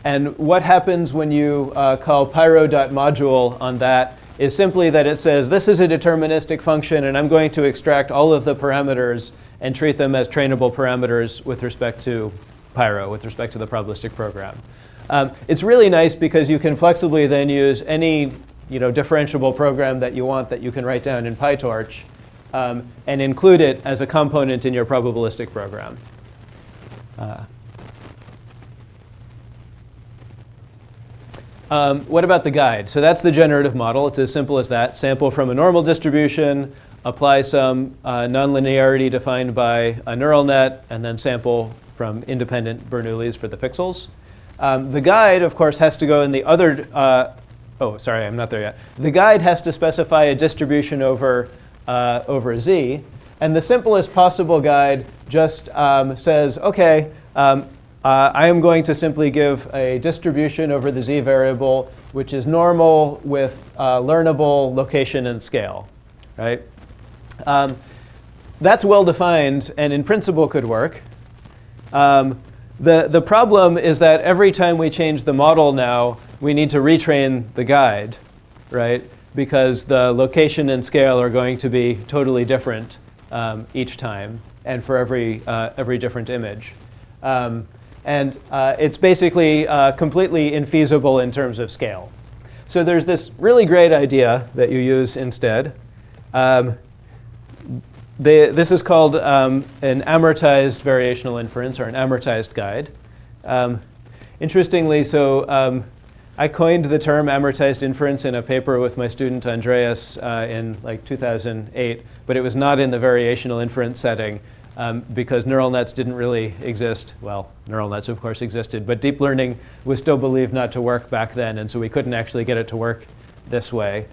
And what happens when you call pyro.module on that is simply that it says, this is a deterministic function, and I'm going to extract all of the parameters and treat them as trainable parameters with respect to Pyro, with respect to the probabilistic program. It's really nice because you can flexibly then use any differentiable program that you want that you can write down in PyTorch and include it as a component in your probabilistic program. What about the guide? So that's the generative model. It's as simple as that. Sample from a normal distribution, apply some nonlinearity defined by a neural net, and then sample from independent Bernoullis for the pixels. The guide, of course, has to go in the other. Oh, sorry, I'm not there yet. The guide has to specify a distribution over Z. And the simplest possible guide just says, OK, I am going to simply give a distribution over the Z variable, which is normal with learnable location and scale. Right? That's well defined and in principle could work. The problem is that every time we change the model now, we need to retrain the guide, right? Because the location and scale are going to be totally different each time and for every different image. It's basically completely infeasible in terms of scale. So there's this really great idea that you use instead. This is called an amortized variational inference, or an amortized guide. Interestingly, I coined the term amortized inference in a paper with my student Andreas in like 2008, but it was not in the variational inference setting because neural nets didn't really exist. Well, neural nets, of course, existed, but deep learning was still believed not to work back then, and so we couldn't actually get it to work this way.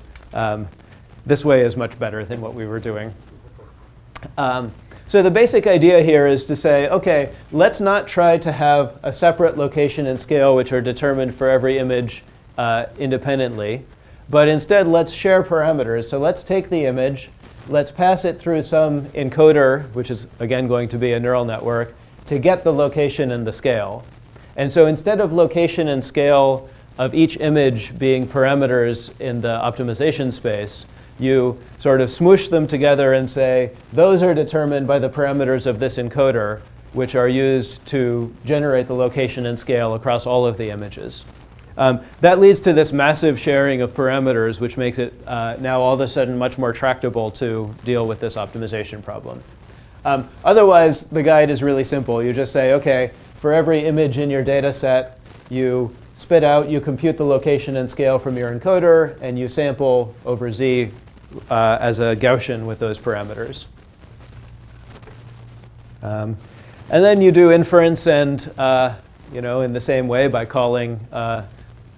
This way is much better than what we were doing. So the basic idea here is to say, OK, let's not try to have a separate location and scale which are determined for every image independently, but instead let's share parameters. So let's take the image, let's pass it through some encoder, which is again going to be a neural network, to get the location and the scale. And so instead of location and scale of each image being parameters in the optimization space, you sort of smoosh them together and say, those are determined by the parameters of this encoder, which are used to generate the location and scale across all of the images. That leads to this massive sharing of parameters, which makes it now all of a sudden much more tractable to deal with this optimization problem. Otherwise, the guide is really simple. You just say, OK, for every image in your data set, you spit out, you compute the location and scale from your encoder, and you sample over Z as a Gaussian with those parameters. And then you do inference and, in the same way by calling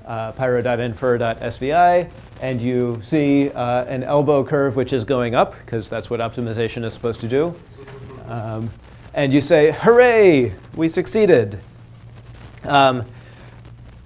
pyro.infer.svi, and you see an elbow curve which is going up, because that's what optimization is supposed to do. And you say, hooray, we succeeded.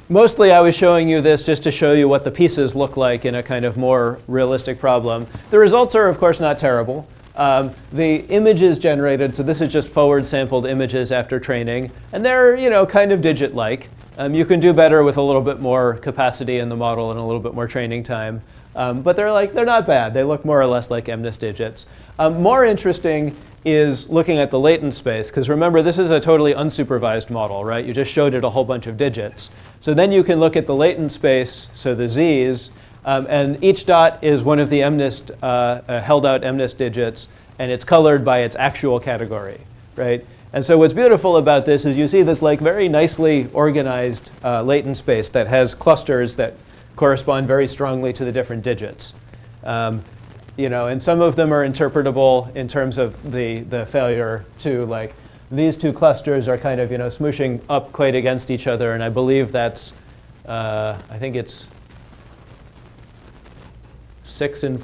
Mostly I was showing you this just to show you what the pieces look like in a kind of more realistic problem. The results are, of course, not terrible. The images generated, so this is just forward sampled images after training, and they're kind of digit-like. You can do better with a little bit more capacity in the model and a little bit more training time. But they're not bad. They look more or less like MNIST digits. More interesting is looking at the latent space, because remember, this is a totally unsupervised model, right? You just showed it a whole bunch of digits. So then you can look at the latent space, so the Z's, and each dot is one of the MNIST, held out MNIST digits, and it's colored by its actual category, right? And so what's beautiful about this is you see this like very nicely organized latent space that has clusters that correspond very strongly to the different digits. and some of them are interpretable in terms of the failure to, like, these two clusters are kind of, smooshing up quite against each other, and I believe that's, I think it's 6 and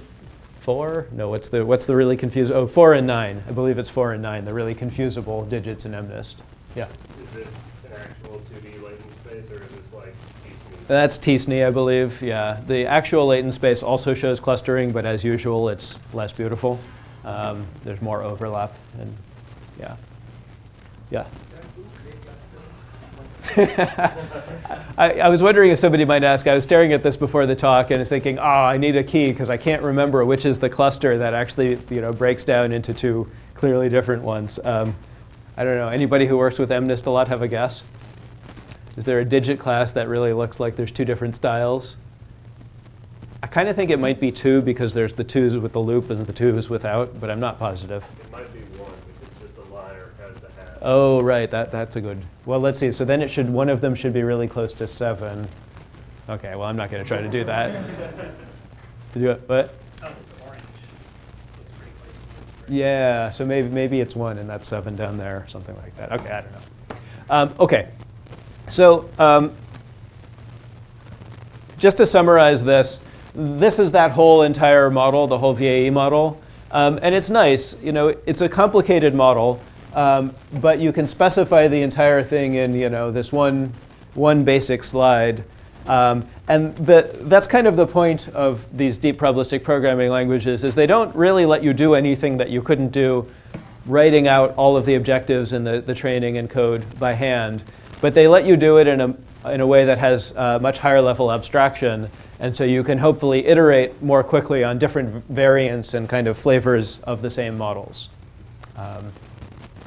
4? No, what's the really confusing? Oh, 4 and 9. I believe it's 4 and 9, the really confusable digits in MNIST. Yeah. Is this an actual 2D latent space, or is this like TSNE? That's TSNE, I believe. Yeah. The actual latent space also shows clustering, but as usual, it's less beautiful. There's more overlap, and yeah. Yeah. I was wondering if somebody might ask. I was staring at this before the talk and was thinking, I need a key because I can't remember which is the cluster that actually breaks down into two clearly different ones. I don't know. Anybody who works with MNIST a lot have a guess? Is there a digit class that really looks like there's two different styles? I kind of think it might be 2 because there's the 2s with the loop and the 2s without, but I'm not positive. It might be 1 if it's just a line or has the hat. Oh, right. That's a good. Well, let's see. So then one of them should be really close to 7. Okay. Well, I'm not going to try to do that. Do it. What? Oh, it's orange. Looks pretty close. Yeah. So maybe it's 1 and that's 7 down there or something like that. Okay. I don't know. Okay. So just to summarize this is that whole entire model, the whole VAE model. And it's nice. It's a complicated model. But you can specify the entire thing in this one basic slide. And that's kind of the point of these deep probabilistic programming languages is they don't really let you do anything that you couldn't do writing out all of the objectives and the training and code by hand. But they let you do it in a way that has much higher level abstraction. And so you can hopefully iterate more quickly on different variants and kind of flavors of the same models.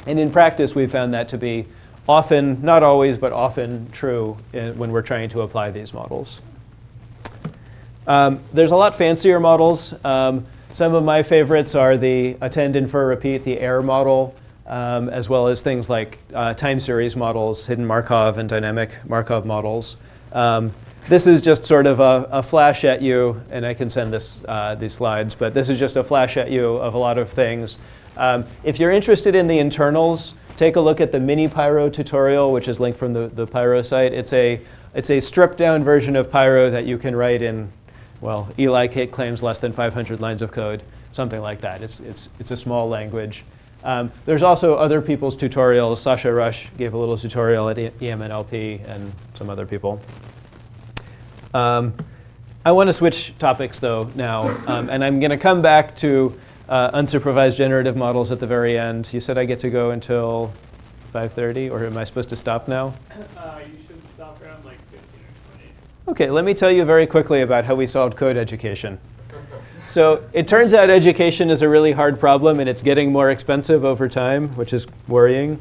And in practice, we've found that to be often, not always, but often true when we're trying to apply these models. There's a lot fancier models. Some of my favorites are the attend, infer, repeat, the AIR model, as well as things like time series models, hidden Markov, and dynamic Markov models. This is just sort of a flash at you, and I can send these slides, but this is just a flash at you of a lot of things. If you're interested in the internals, take a look at the mini Pyro tutorial, which is linked from the Pyro site. It's a stripped down version of Pyro that you can write in, well, Eli claims less than 500 lines of code, something like that. It's a small language. There's also other people's tutorials. Sasha Rush gave a little tutorial at EMNLP and some other people. I want to switch topics though now, and I'm going to come back to unsupervised generative models at the very end. You said I get to go until 5:30, or am I supposed to stop now? You should stop around like 15 or 20. Okay, let me tell you very quickly about how we solved code education. So it turns out education is a really hard problem, and it's getting more expensive over time, which is worrying.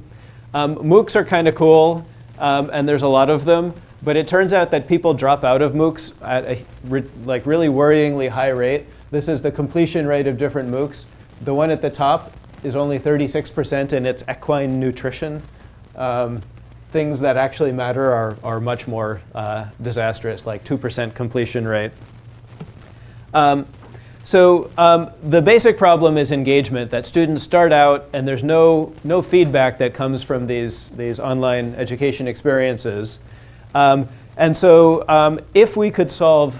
MOOCs are kind of cool, and there's a lot of them. But it turns out that people drop out of MOOCs at a really worryingly high rate. This is the completion rate of different MOOCs. The one at the top is only 36%, and it's equine nutrition. Things that actually matter are much more disastrous, like 2% completion rate. So the basic problem is engagement, that students start out and there's no feedback that comes from these online education experiences. And so if we could solve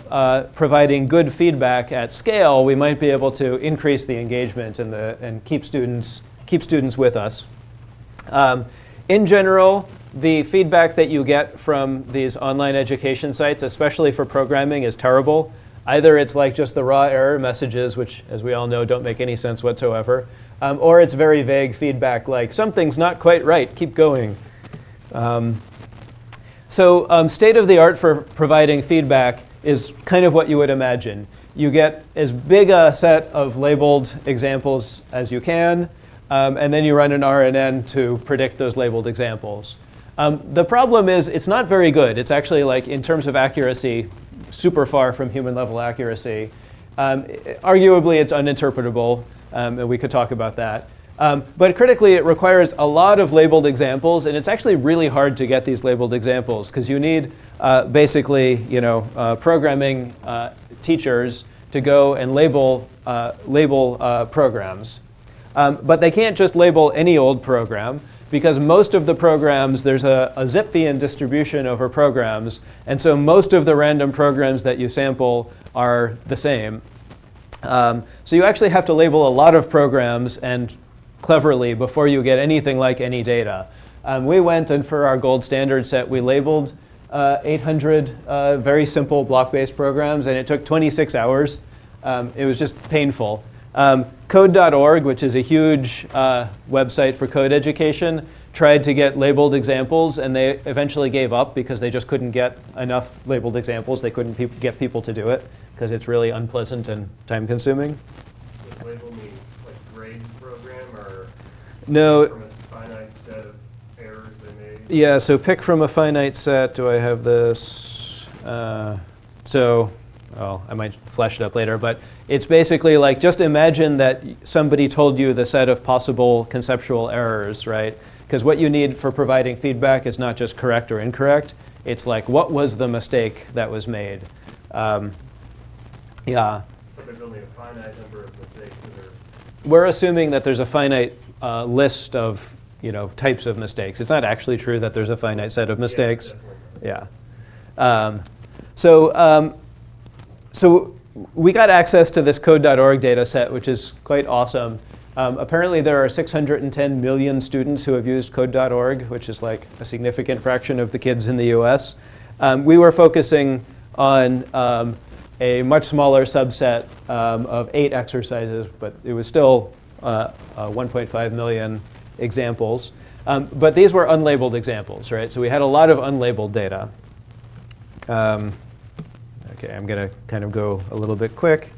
providing good feedback at scale, we might be able to increase the engagement and keep students with us. In general, the feedback that you get from these online education sites, especially for programming, is terrible. Either it's like just the raw error messages, which, as we all know, don't make any sense whatsoever, or it's very vague feedback like, something's not quite right, keep going. So state of the art for providing feedback is kind of what you would imagine. You get as big a set of labeled examples as you can, and then you run an RNN to predict those labeled examples. The problem is it's not very good. It's actually, like, in terms of accuracy, super far from human level accuracy. Arguably, it's uninterpretable, and we could talk about that. But critically, it requires a lot of labeled examples, and it's actually really hard to get these labeled examples because you need basically, programming teachers to go and label programs. But they can't just label any old program, because most of the programs, there's a Zipf-ian distribution over programs, and so most of the random programs that you sample are the same. So you actually have to label a lot of programs and cleverly before you get anything like any data. We went and for our gold standard set, we labeled 800 very simple block-based programs, and it took 26 hours. It was just painful. Code.org, which is a huge website for code education, tried to get labeled examples, and they eventually gave up because they just couldn't get enough labeled examples. They couldn't get people to do it because it's really unpleasant and time-consuming. Does label mean like grade program or No. from a finite set of errors they made? Yeah, so pick from a finite set. Do I have this? I might flash it up later, but it's basically like, just imagine that somebody told you the set of possible conceptual errors, right? Because what you need for providing feedback is not just correct or incorrect. It's like, what was the mistake that was made? Yeah. But there's only a finite number of mistakes that are. We're assuming that there's a finite list of types of mistakes. It's not actually true that there's a finite set of mistakes. Yeah. So we got access to this code.org data set, which is quite awesome. Apparently there are 610 million students who have used code.org, which is like a significant fraction of the kids in the US. We were focusing on a much smaller subset of 8 exercises, but it was still 1.5 million examples. But these were unlabeled examples, right? So we had a lot of unlabeled data. Okay, I'm going to kind of go a little bit quick.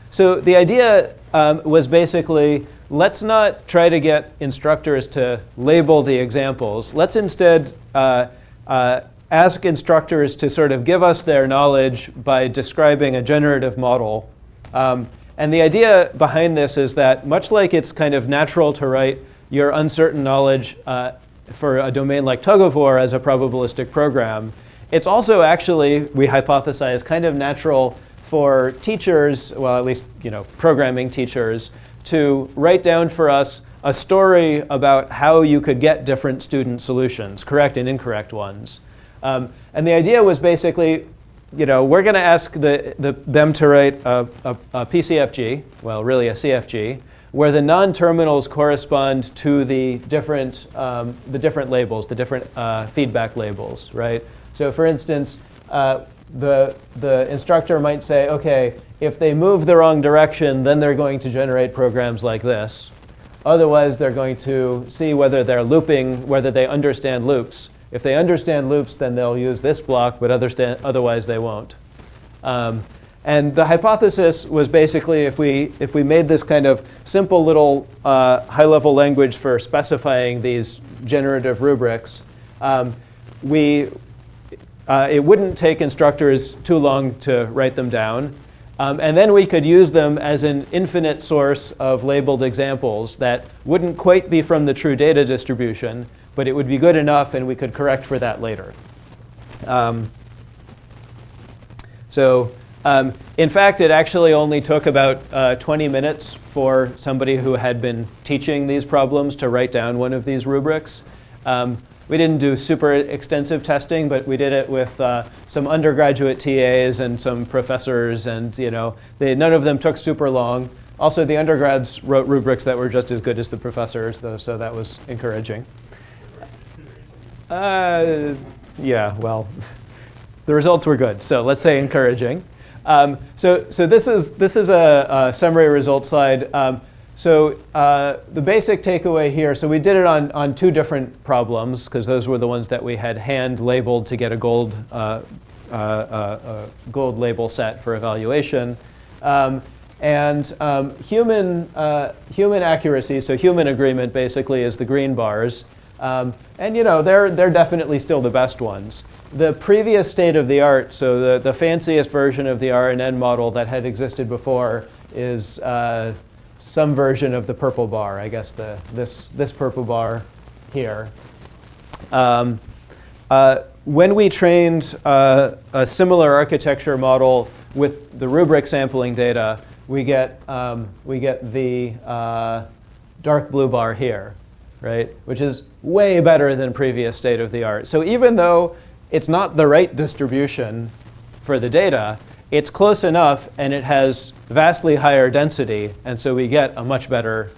So the idea was basically, let's not try to get instructors to label the examples. Let's instead ask instructors to sort of give us their knowledge by describing a generative model. And the idea behind this is that, much like it's kind of natural to write your uncertain knowledge for a domain like tug-of-war as a probabilistic program, it's also actually, we hypothesize, kind of natural for teachers, well, at least programming teachers, to write down for us a story about how you could get different student solutions, correct and incorrect ones. And the idea was basically, we're going to ask them to write a PCFG, well, really a CFG, where the non-terminals correspond to the different labels, the different feedback labels, right? So for instance, the instructor might say, okay, if they move the wrong direction, then they're going to generate programs like this. Otherwise, they're going to see whether they're looping, whether they understand loops. If they understand loops, then they'll use this block, but otherwise they won't. And the hypothesis was basically, if we made this kind of simple little high-level language for specifying these generative rubrics, it wouldn't take instructors too long to write them down. And then we could use them as an infinite source of labeled examples that wouldn't quite be from the true data distribution, but it would be good enough, and we could correct for that later. In fact, it actually only took about 20 minutes for somebody who had been teaching these problems to write down one of these rubrics. We didn't do super extensive testing, but we did it with some undergraduate TAs and some professors, and none of them took super long. Also, the undergrads wrote rubrics that were just as good as the professors, though, so that was encouraging. Yeah, well, the results were good, so let's say encouraging. So this is a summary results slide. The basic takeaway here, so we did it on 2 different problems, because those were the ones that we had hand labeled to get a gold label set for evaluation. Human accuracy, so human agreement basically, is the green bars. They're definitely still the best ones. The previous state of the art, so the fanciest version of the RNN model that had existed before, is some version of the purple bar, I guess this purple bar here. When we trained a similar architecture model with the rubric sampling data, we get the dark blue bar here, right? Which is way better than previous state of the art. So even though it's not the right distribution for the data, it's close enough and it has vastly higher density, and so we get a much better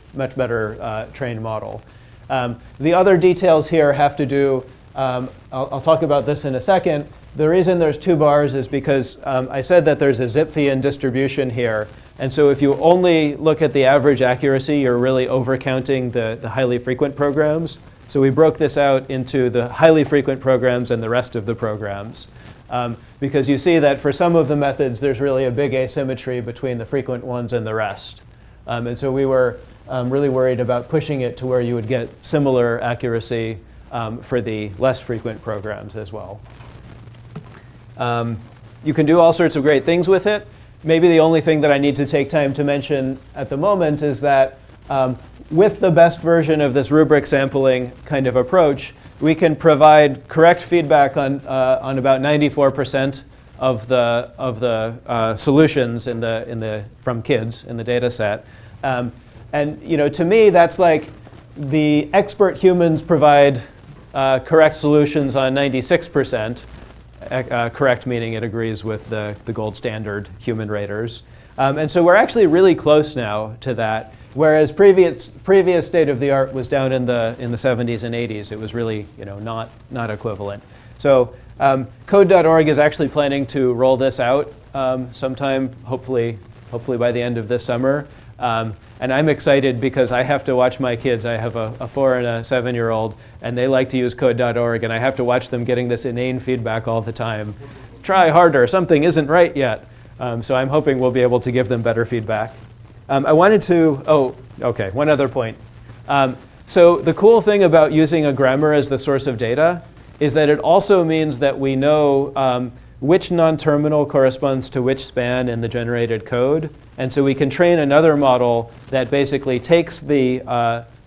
trained model. The other details here have to do, I'll talk about this in a second. The reason there's 2 bars is because I said that there's a Zipfian distribution here. And so if you only look at the average accuracy, you're really overcounting the highly frequent programs. So we broke this out into the highly frequent programs and the rest of the programs. Because you see that for some of the methods, there's really a big asymmetry between the frequent ones and the rest. And so we were really worried about pushing it to where you would get similar accuracy for the less frequent programs as well. You can do all sorts of great things with it. Maybe the only thing that I need to take time to mention at the moment is that with the best version of this rubric sampling kind of approach, we can provide correct feedback on about 94% of the solutions from kids in the data set. And to me, that's like the expert humans provide correct solutions on 96%. Correct meaning it agrees with the gold standard human raters. And so we're actually really close now to that, whereas previous state of the art was down in the 70s and 80s. It was really not equivalent. So code.org is actually planning to roll this out sometime, hopefully by the end of this summer. And I'm excited because I have to watch my kids. I have a 4 and a 7-year-old, and they like to use code.org, and I have to watch them getting this inane feedback all the time. Try harder, something isn't right yet. So I'm hoping we'll be able to give them better feedback. I wanted to, one other point. So the cool thing about using a grammar as the source of data is that it also means that we know which non-terminal corresponds to which span in the generated code. And so we can train another model that basically takes the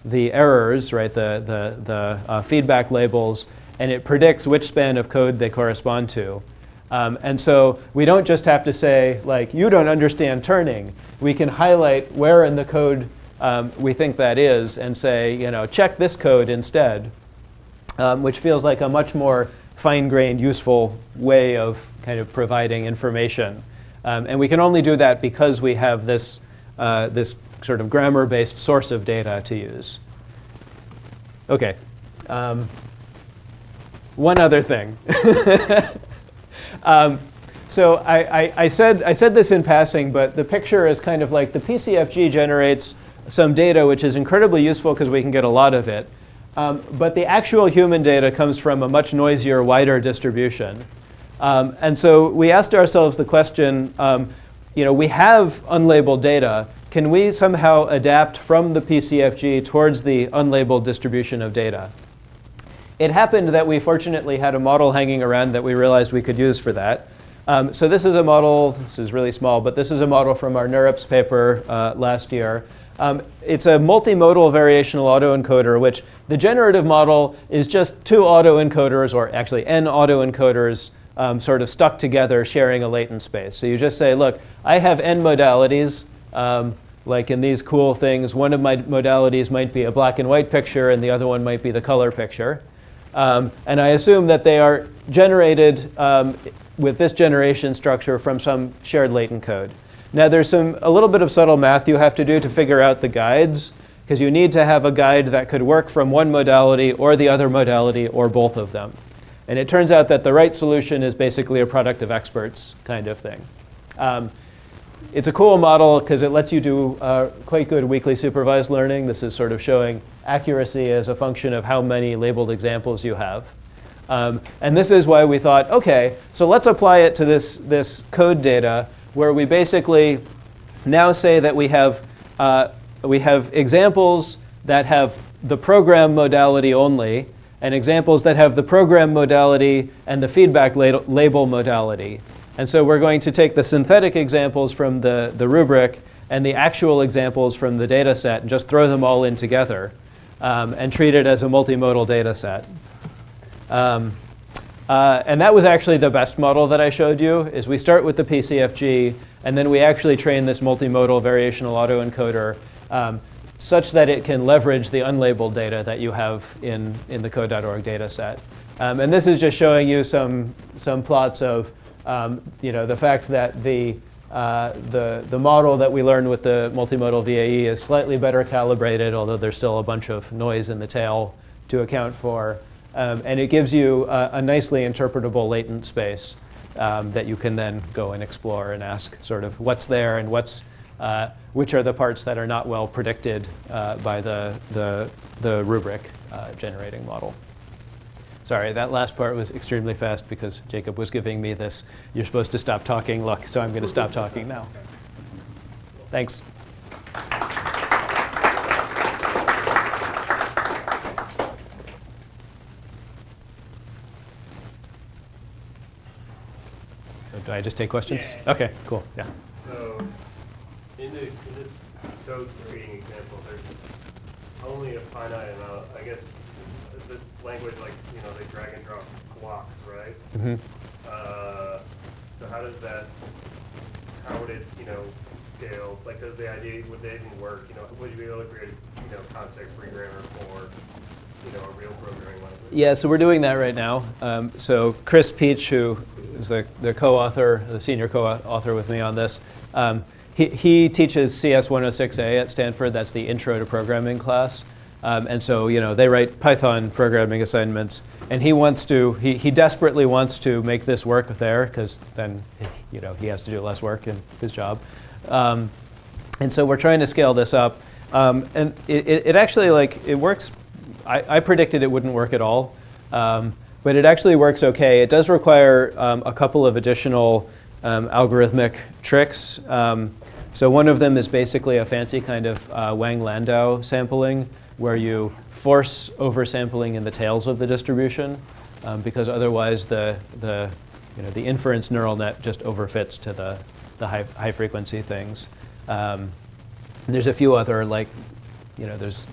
errors, right, the feedback labels, and it predicts which span of code they correspond to. And so we don't just have to say, like, you don't understand turning. We can highlight where in the code we think that is and say, check this code instead, which feels like a much more fine-grained, useful way of kind of providing information. And we can only do that because we have this sort of grammar-based source of data to use. OK. One other thing. So I said this in passing, but the picture is kind of like the PCFG generates some data which is incredibly useful because we can get a lot of it. But the actual human data comes from a much noisier, wider distribution. And so we asked ourselves the question, we have unlabeled data. Can we somehow adapt from the PCFG towards the unlabeled distribution of data? It happened that we fortunately had a model hanging around that we realized we could use for that. So this is a model, this is really small, but this is a model from our NeurIPS paper last year. It's a multimodal variational autoencoder, which the generative model is just 2 autoencoders, or actually n autoencoders, sort of stuck together, sharing a latent space. So you just say, look, I have n modalities, like in these cool things. One of my modalities might be a black and white picture, and the other one might be the color picture. And I assume that they are generated with this generation structure from some shared latent code. Now there's a little bit of subtle math you have to do to figure out the guides, because you need to have a guide that could work from one modality or the other modality or both of them. And it turns out that the right solution is basically a product of experts kind of thing. It's a cool model because it lets you do quite good weakly supervised learning. This is sort of showing accuracy as a function of how many labeled examples you have. And this is why we thought, OK, so let's apply it to this code data, where we basically now say that we have examples that have the program modality only, and examples that have the program modality and the feedback label modality. And so we're going to take the synthetic examples from the rubric and the actual examples from the data set and just throw them all in together and treat it as a multimodal data set. And that was actually the best model that I showed you, is we start with the PCFG, And then we actually train this multimodal variational autoencoder such that it can leverage the unlabeled data that you have in the code.org data set. And this is just showing you some plots of the fact that the model that we learned with the multimodal VAE is slightly better calibrated, although there's still a bunch of noise in the tail to account for. And it gives you a nicely interpretable latent space that you can then go and explore and ask sort of what's there and which are the parts that are not well predicted by the rubric generating model. Sorry, that last part was extremely fast because Jacob was giving me this, you're supposed to stop talking look, so I'm going to stop talking now. Thanks. Do I just take questions? Yeah. Okay, cool, yeah. So in this code creating example, there's only a finite amount, I guess, this language, like, they drag and drop blocks, right? Mm-hmm. So how would it, scale? Like, would they even work? Would you be able to create, context-free grammar for, a real programming language? Yeah, so we're doing that right now. So Chris Peach, who is the co-author, the senior co-author with me on this, he teaches CS106A at Stanford. That's the Intro to Programming class. And so, they write Python programming assignments. And he desperately wants to make this work there, because then, he has to do less work in his job. And so we're trying to scale this up. And it actually, it works. I predicted it wouldn't work at all. But it actually works okay. It does require a couple of additional algorithmic tricks. So one of them is basically a fancy kind of Wang-Landau sampling, where you force oversampling in the tails of the distribution, because otherwise the inference neural net just overfits to the high frequency things. And there's a few other, there's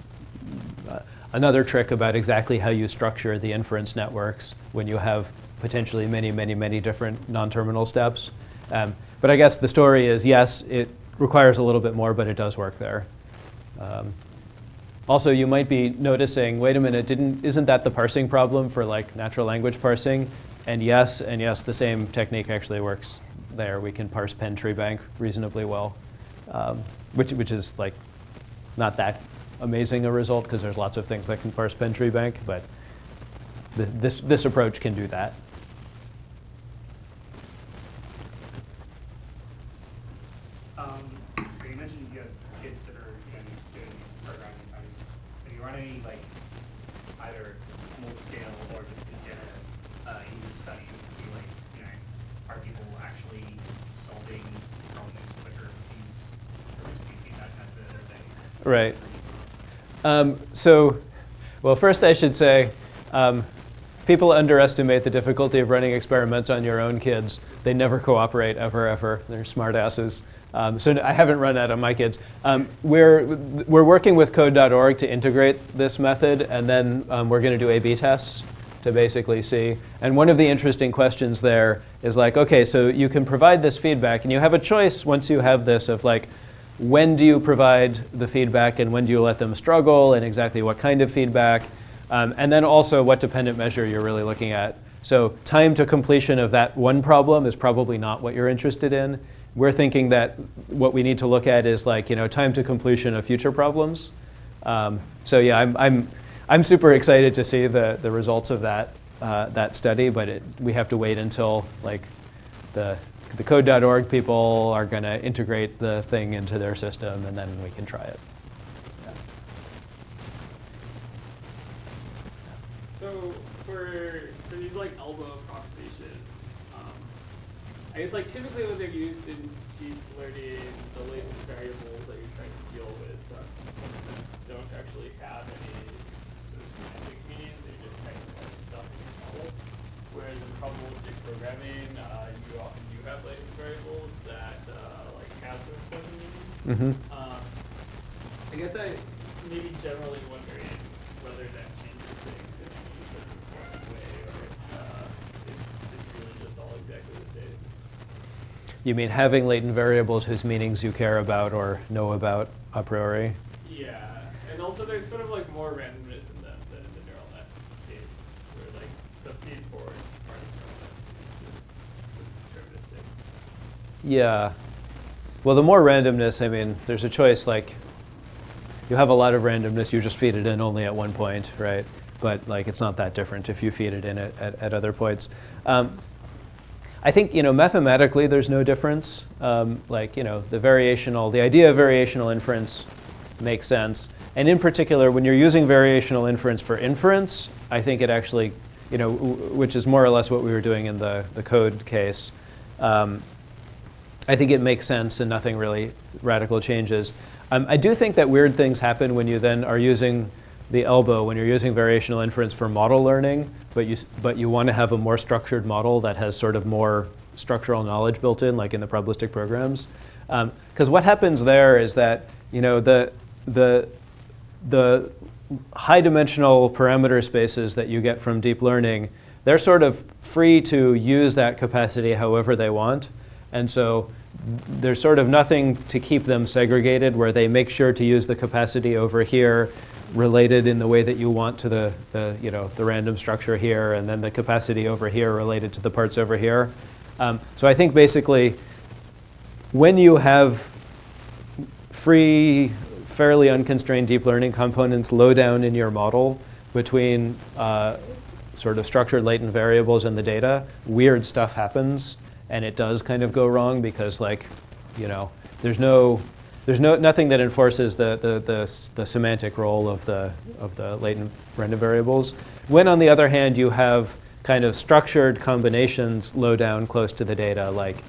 another trick about exactly how you structure the inference networks when you have potentially many different non-terminal steps. But I guess the story is, yes, it requires a little bit more, but it does work there. Also, you might be noticing, wait a minute, isn't that the parsing problem for natural language parsing? And yes, the same technique actually works there. We can parse pen tree bank reasonably well, which is not that amazing a result, because there's lots of things that can parse pen tree bank, but this approach can do that. So you mentioned you have kids that are doing programming assignments. Have you run any either small scale or just in general user studies to see are people actually solving problems quicker with these heuristic feedback method or thing? Right. Well, first I should say, people underestimate the difficulty of running experiments on your own kids. They never cooperate, ever. They're smart asses. So I haven't run that on my kids. We're working with code.org to integrate this method, and then we're going to do A/B tests to basically see. And one of the interesting questions there is okay, so you can provide this feedback, and you have a choice once you have this of when do you provide the feedback and when do you let them struggle, and exactly what kind of feedback, and then also what dependent measure you're really looking at. So time to completion of that one problem is probably not what you're interested in. We're thinking that what we need to look at is time to completion of future problems. So yeah, I'm super excited to see the results of that study, but we have to wait until the code.org people are going to integrate the thing into their system, and then we can try it. Yeah. So for these elbow approximations, I guess typically when they're used in deep learning, the latent variables that you're trying to deal with, in some sense, don't actually have any sort of semantic meaning. They just kind of stuff in your model. Whereas in probabilistic programming, you often do have latent variables that have sort of special meaning. Mm-hmm. I guess I maybe generally wondering whether that changes things in any sort of important way, or if it's really just all exactly the same. You mean having latent variables whose meanings you care about or know about a priori? Yeah, and also there's sort of like more randomness in them than in the neural net case, where like the feed forward part of neural nets is just deterministic. Yeah. Well, the more randomness, I mean, there's a choice, like, you have a lot of randomness, you just feed it in only at one point, right? But like, it's not that different if you feed it in at other points. I think, mathematically there's no difference. Like, the idea of variational inference makes sense. And in particular, when you're using variational inference for inference, I think it actually, which is more or less what we were doing in the code case, I think it makes sense and nothing really radical changes. I do think that weird things happen when you then are using the elbow, when you're using variational inference for model learning, but you want to have a more structured model that has sort of more structural knowledge built in, like in the probabilistic programs. Because what happens there is that the high dimensional parameter spaces that you get from deep learning, they're sort of free to use that capacity however they want. And so there's sort of nothing to keep them segregated where they make sure to use the capacity over here related in the way that you want to the random structure here, and then the capacity over here related to the parts over here. So I think basically when you have free, fairly unconstrained deep learning components low down in your model between sort of structured latent variables and the data, weird stuff happens. And it does kind of go wrong because, like, there's nothing that enforces the semantic role of the latent random variables. When, on the other hand, you have kind of structured combinations low down close to the data, like,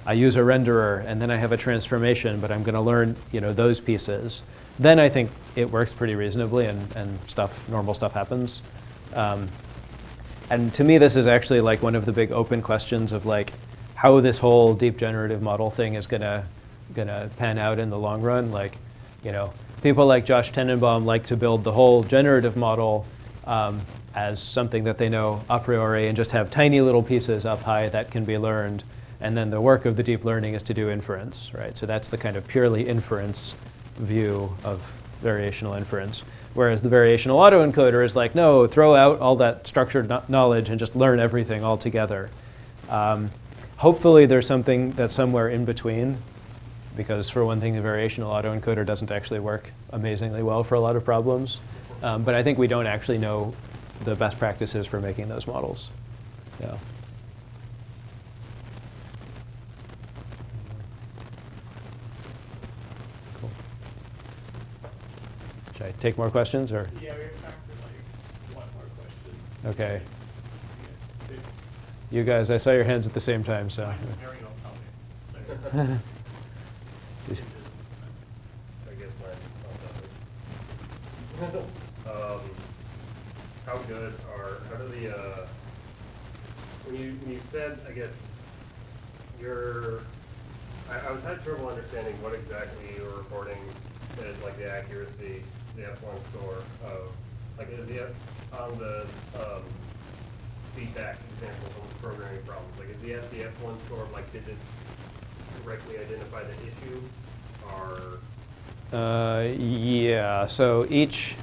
I use a renderer and then I have a transformation, but I'm going to learn, those pieces. Then I think it works pretty reasonably, and normal stuff happens. And to me, this is actually like one of the big open questions of like how this whole deep generative model thing is gonna pan out in the long run. Like, people like Josh Tenenbaum like to build the whole generative model as something that they know a priori and just have tiny little pieces up high that can be learned. And then the work of the deep learning is to do inference, right? So that's the kind of purely inference view of variational inference. Whereas the variational autoencoder is like, no, throw out all that structured knowledge and just learn everything all together. Hopefully there's something that's somewhere in between, because for one thing, the variational autoencoder doesn't actually work amazingly well for a lot of problems. But I think we don't actually know the best practices for making those models. Yeah. Cool. Should I take more questions, or? Yeah, we have time for like one more question. Okay. Yes. You guys, I saw your hands at the same time, so. Mine is very off topic, so. Just- I guess mine's on topic. How do the, when you said, I guess, I was having trouble understanding what exactly you were reporting as like the accuracy, the F1 score of, like, is on the feedback example from the programming problems, like, is the F1 score of, like, did this correctly identify the issue, or? Yeah, so each,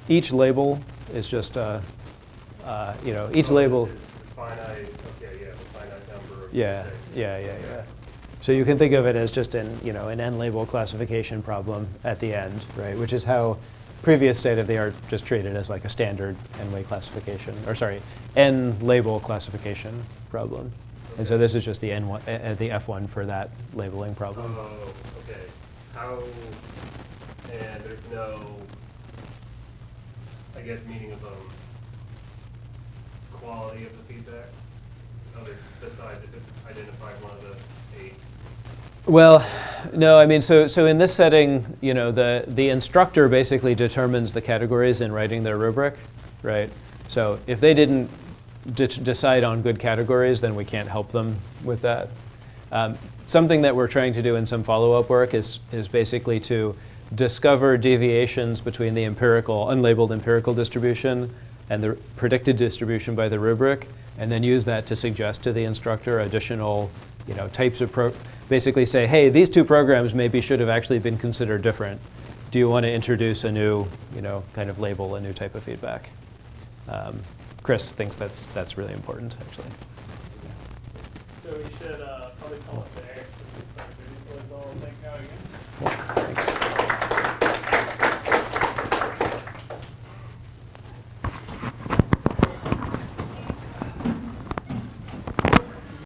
each label is just, each label. This is finite, okay, yeah, the finite number of Yeah, mistakes. yeah. So you can think of it as just an n-label classification problem at the end, right? Which is how previous state-of-the-art just treated as like a standard n-way classification, or sorry, n-label classification problem. And so this is just the N1, the F1 for that labeling problem. Oh, okay. And there's no, I guess, meaning of quality of the feedback, besides if it identified one of the 8? Well, no, I mean, so in this setting, the instructor basically determines the categories in writing their rubric, right? So if they didn't decide on good categories, then we can't help them with that. Something that we're trying to do in some follow-up work is basically to discover deviations between the empirical, unlabeled empirical distribution and the predicted distribution by the rubric, and then use that to suggest to the instructor additional, types of basically say, hey, these two programs maybe should have actually been considered different. Do you want to introduce a new, kind of label, a new type of feedback? Chris thinks that's really important, actually. So we should probably call it there.